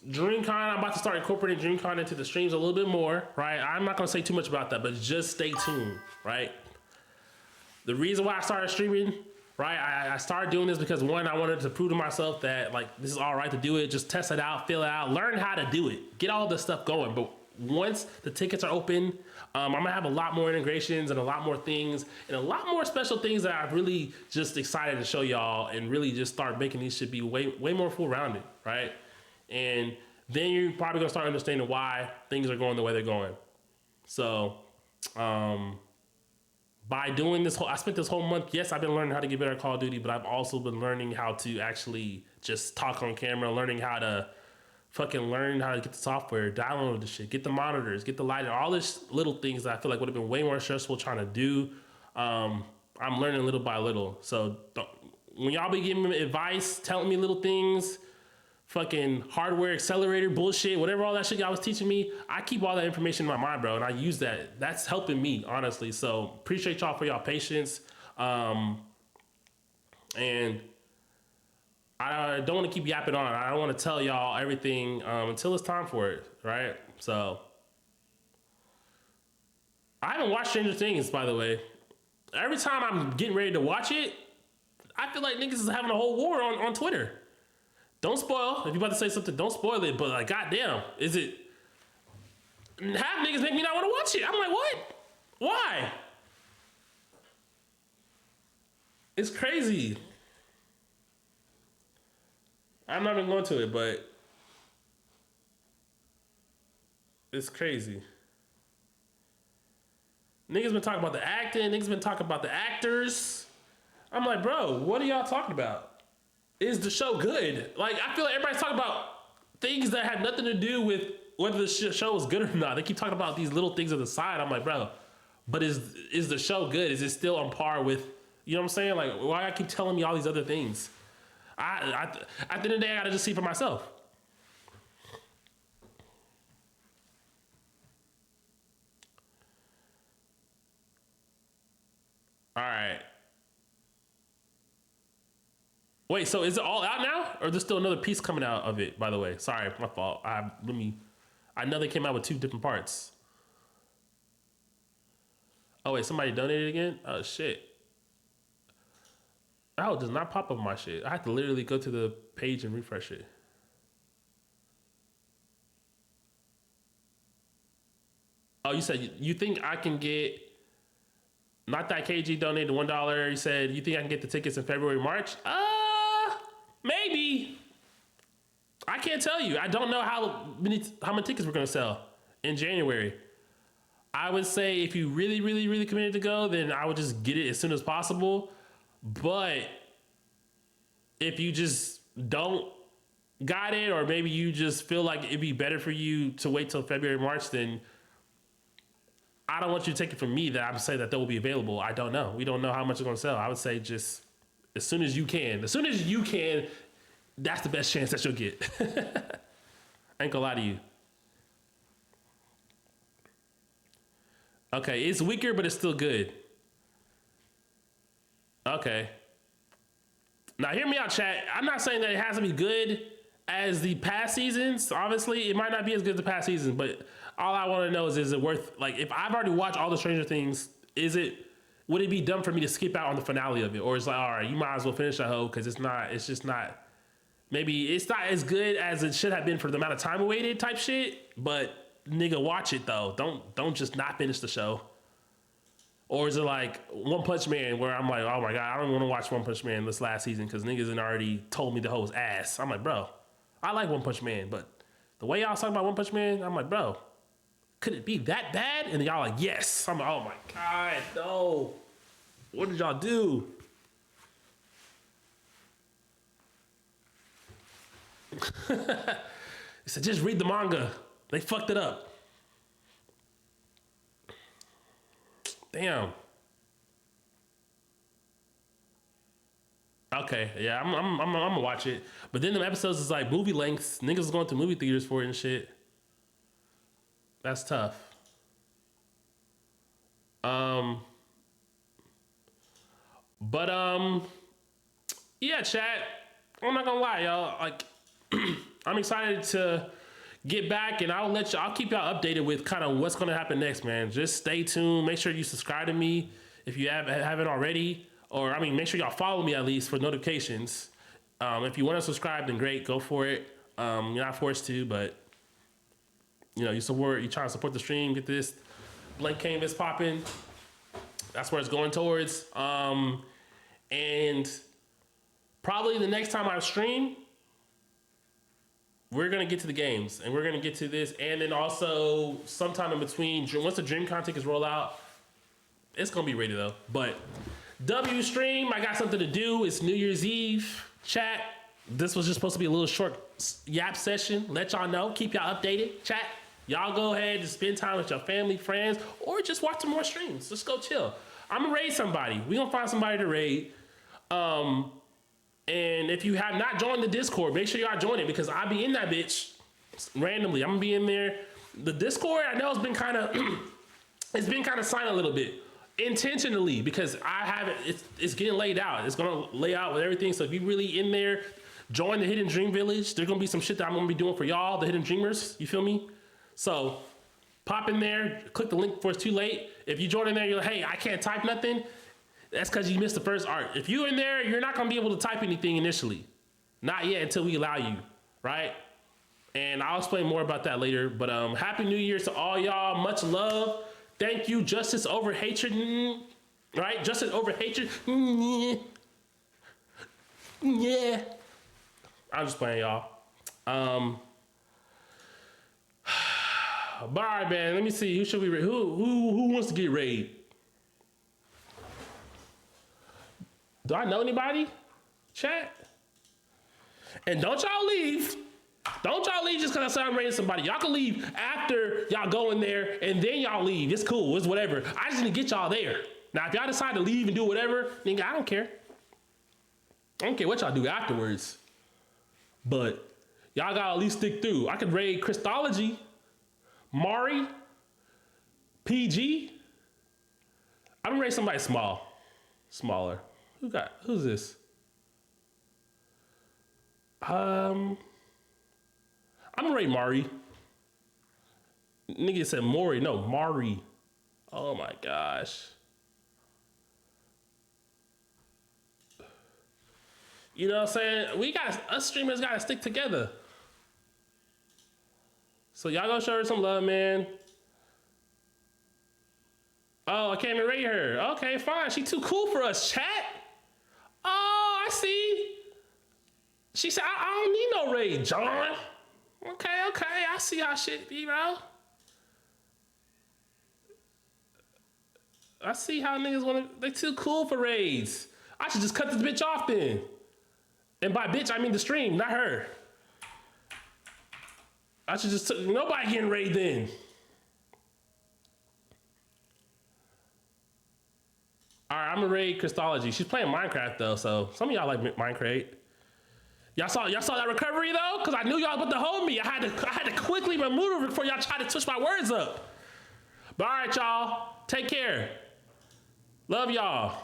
DreamCon, I'm about to start incorporating DreamCon into the streams a little bit more, right? I'm not gonna say too much about that, but just stay tuned, right? The reason why I started streaming, right? I started doing this because one, I wanted to prove to myself that like this is all right to do it. Just test it out, feel it out, learn how to do it, get all this stuff going. But once the tickets are open, I'm gonna have a lot more integrations and a lot more things and a lot more special things that I'm really just excited to show y'all and really just start making these shit be way more full rounded, right? And then you're probably gonna start understanding why things are going the way they're going. So, by doing this I spent this whole month, yes, I've been learning how to get better at Call of Duty, but I've also been learning how to actually just talk on camera, learning how to get the software, download the shit, get the monitors, get the lighting, all this little things that I feel like would have been way more stressful trying to do. I'm learning little by little. So when y'all be giving me advice, telling me little things, fucking hardware accelerator bullshit, whatever all that shit y'all was teaching me, I keep all that information in my mind, bro, and I use that. That's helping me, honestly. So appreciate y'all for y'all patience. And I don't want to keep yapping on. I don't want to tell y'all everything until it's time for it, right? So I haven't watched Stranger Things, by the way. Every time I'm getting ready to watch it, I feel like niggas is having a whole war on Twitter. Don't spoil. If you're about to say something, don't spoil it. But like, goddamn, is it? Half niggas make me not want to watch it. I'm like, what? Why? It's crazy. I'm not even going to it, but it's crazy. Niggas been talking about the acting. Niggas been talking about the actors. I'm like, bro, what are y'all talking about? Is the show good? Like, I feel like everybody's talking about things that have nothing to do with whether the show is good or not. They keep talking about these little things on the side. I'm like, bro, but is the show good? Is it still on par with, you know what I'm saying? Like, why I keep telling me all these other things? At the end of the day, I gotta just see for myself. All right. Wait, so is it all out now, or there's still another piece coming out of it? By the way, sorry, my fault. I know they came out with 2 different parts. Oh wait, somebody donated again? Oh shit. Oh, it does not pop up my shit. I have to literally go to the page and refresh it. Oh, you said you think I can get, not that KG donated $1. You said you think I can get the tickets in February, March? Maybe. I can't tell you. I don't know how many tickets we're gonna sell in January. I would say if you really, really, really committed to go, then I would just get it as soon as possible. But if you just don't got it, or maybe you just feel like it'd be better for you to wait till February, March, then I don't want you to take it from me that I'm saying that they will be available. I don't know. We don't know how much it's gonna sell. I would say just as soon as you can. As soon as you can, that's the best chance that you'll get. I ain't gonna lie to you. Okay, it's weaker, but it's still good. Okay. Now hear me out, chat. I'm not saying that it has to be good as the past seasons. Obviously, it might not be as good as the past seasons, but all I want to know is it worth, like, if I've already watched all the Stranger Things, would it be dumb for me to skip out on the finale of it? Or it's like, all right, you might as well finish that hoe because it's just not, maybe it's not as good as it should have been for the amount of time we waited type shit, but nigga, watch it though. Don't just not finish the show. Or is it like One Punch Man where I'm like, oh my God, I don't want to watch One Punch Man this last season because niggas had already told me the whole was ass. I'm like, bro, I like One Punch Man, but the way y'all talking about One Punch Man, I'm like, bro, could it be that bad? And y'all like, yes. I'm like, oh my God, no. What did y'all do? He said, just read the manga. They fucked it up. Damn. Okay, yeah, I'm gonna watch it. But then the episodes is like movie lengths. Niggas is going to movie theaters for it and shit. That's tough. But yeah, chat. I'm not gonna lie, y'all. Like, I'm excited to get back, and I'll keep y'all updated with kind of what's gonna happen next, man. Just stay tuned. Make sure you subscribe to me if you haven't already, or I mean, make sure y'all follow me at least for notifications. If you want to subscribe, then great, go for it. You're not forced to, but you know, you trying to support the stream, get this blank canvas popping. That's where it's going towards. And probably the next time I stream, we're gonna get to the games, and we're gonna get to this, and then also sometime in between, once the dream content is roll out, it's gonna be ready though. But W stream, I got something to do. It's New Year's Eve. Chat, this was just supposed to be a little short yap session. Let y'all know, keep y'all updated. Chat, y'all go ahead and spend time with your family, friends, or just watch some more streams. Just go chill. I'm gonna raid somebody. We gonna find somebody to raid. And if you have not joined the Discord, make sure y'all join it, because I'll be in that bitch randomly. I'm gonna be in there. The Discord, I know it's been kind of it's been kind of silent a little bit intentionally, because I have it. It's getting laid out. It's gonna lay out with everything. So if you really in there, join the Hidden Dream Village. There's gonna be some shit that I'm gonna be doing for y'all, the Hidden Dreamers. You feel me? So pop in there, click the link before it's too late. If you join in there, you're like, hey, I can't type nothing. That's because you missed the first art. If you're in there, you're not gonna be able to type anything initially. Not yet, until we allow you, right? And I'll explain more about that later. But Happy New Year to all y'all. Much love. Thank you. Justice over hatred. Right? Justice over hatred. Yeah. I'm just playing, y'all. But all right, man. Let me see. Who should we raid? Who wants to get raid? Do I know anybody? Chat. And don't y'all leave Don't y'all leave just because I said I'm raiding somebody. Y'all can leave after y'all go in there and then y'all leave. It's cool. It's whatever. I just need to get y'all there. Now, if y'all decide to leave and do whatever, nigga, I don't care. I don't care what y'all do afterwards. But y'all gotta at least stick through. I could raid Christology, Mari, PG. I'm gonna raid somebody smaller. Who's this? I'm gonna raid Mari. Nigga said Maury, no, Mari. Oh my gosh. You know what I'm saying? Us streamers gotta stick together. So y'all gonna show her some love, man. Oh, I can't even raid her. Okay, fine. She too cool for us, chat. Oh, I see. She said, I don't need no raid, John. Okay, I see how shit be, bro. I see how niggas they too cool for raids. I should just cut this bitch off then. And by bitch, I mean the stream, not her. I should just, nobody getting raid then. All right, I'm gonna raid Christology. She's playing Minecraft though, so some of y'all like Minecraft. Y'all saw that recovery though? Cause I knew y'all about to hold me. I had to quickly maneuver before y'all tried to twist my words up. But all right, y'all, take care. Love y'all.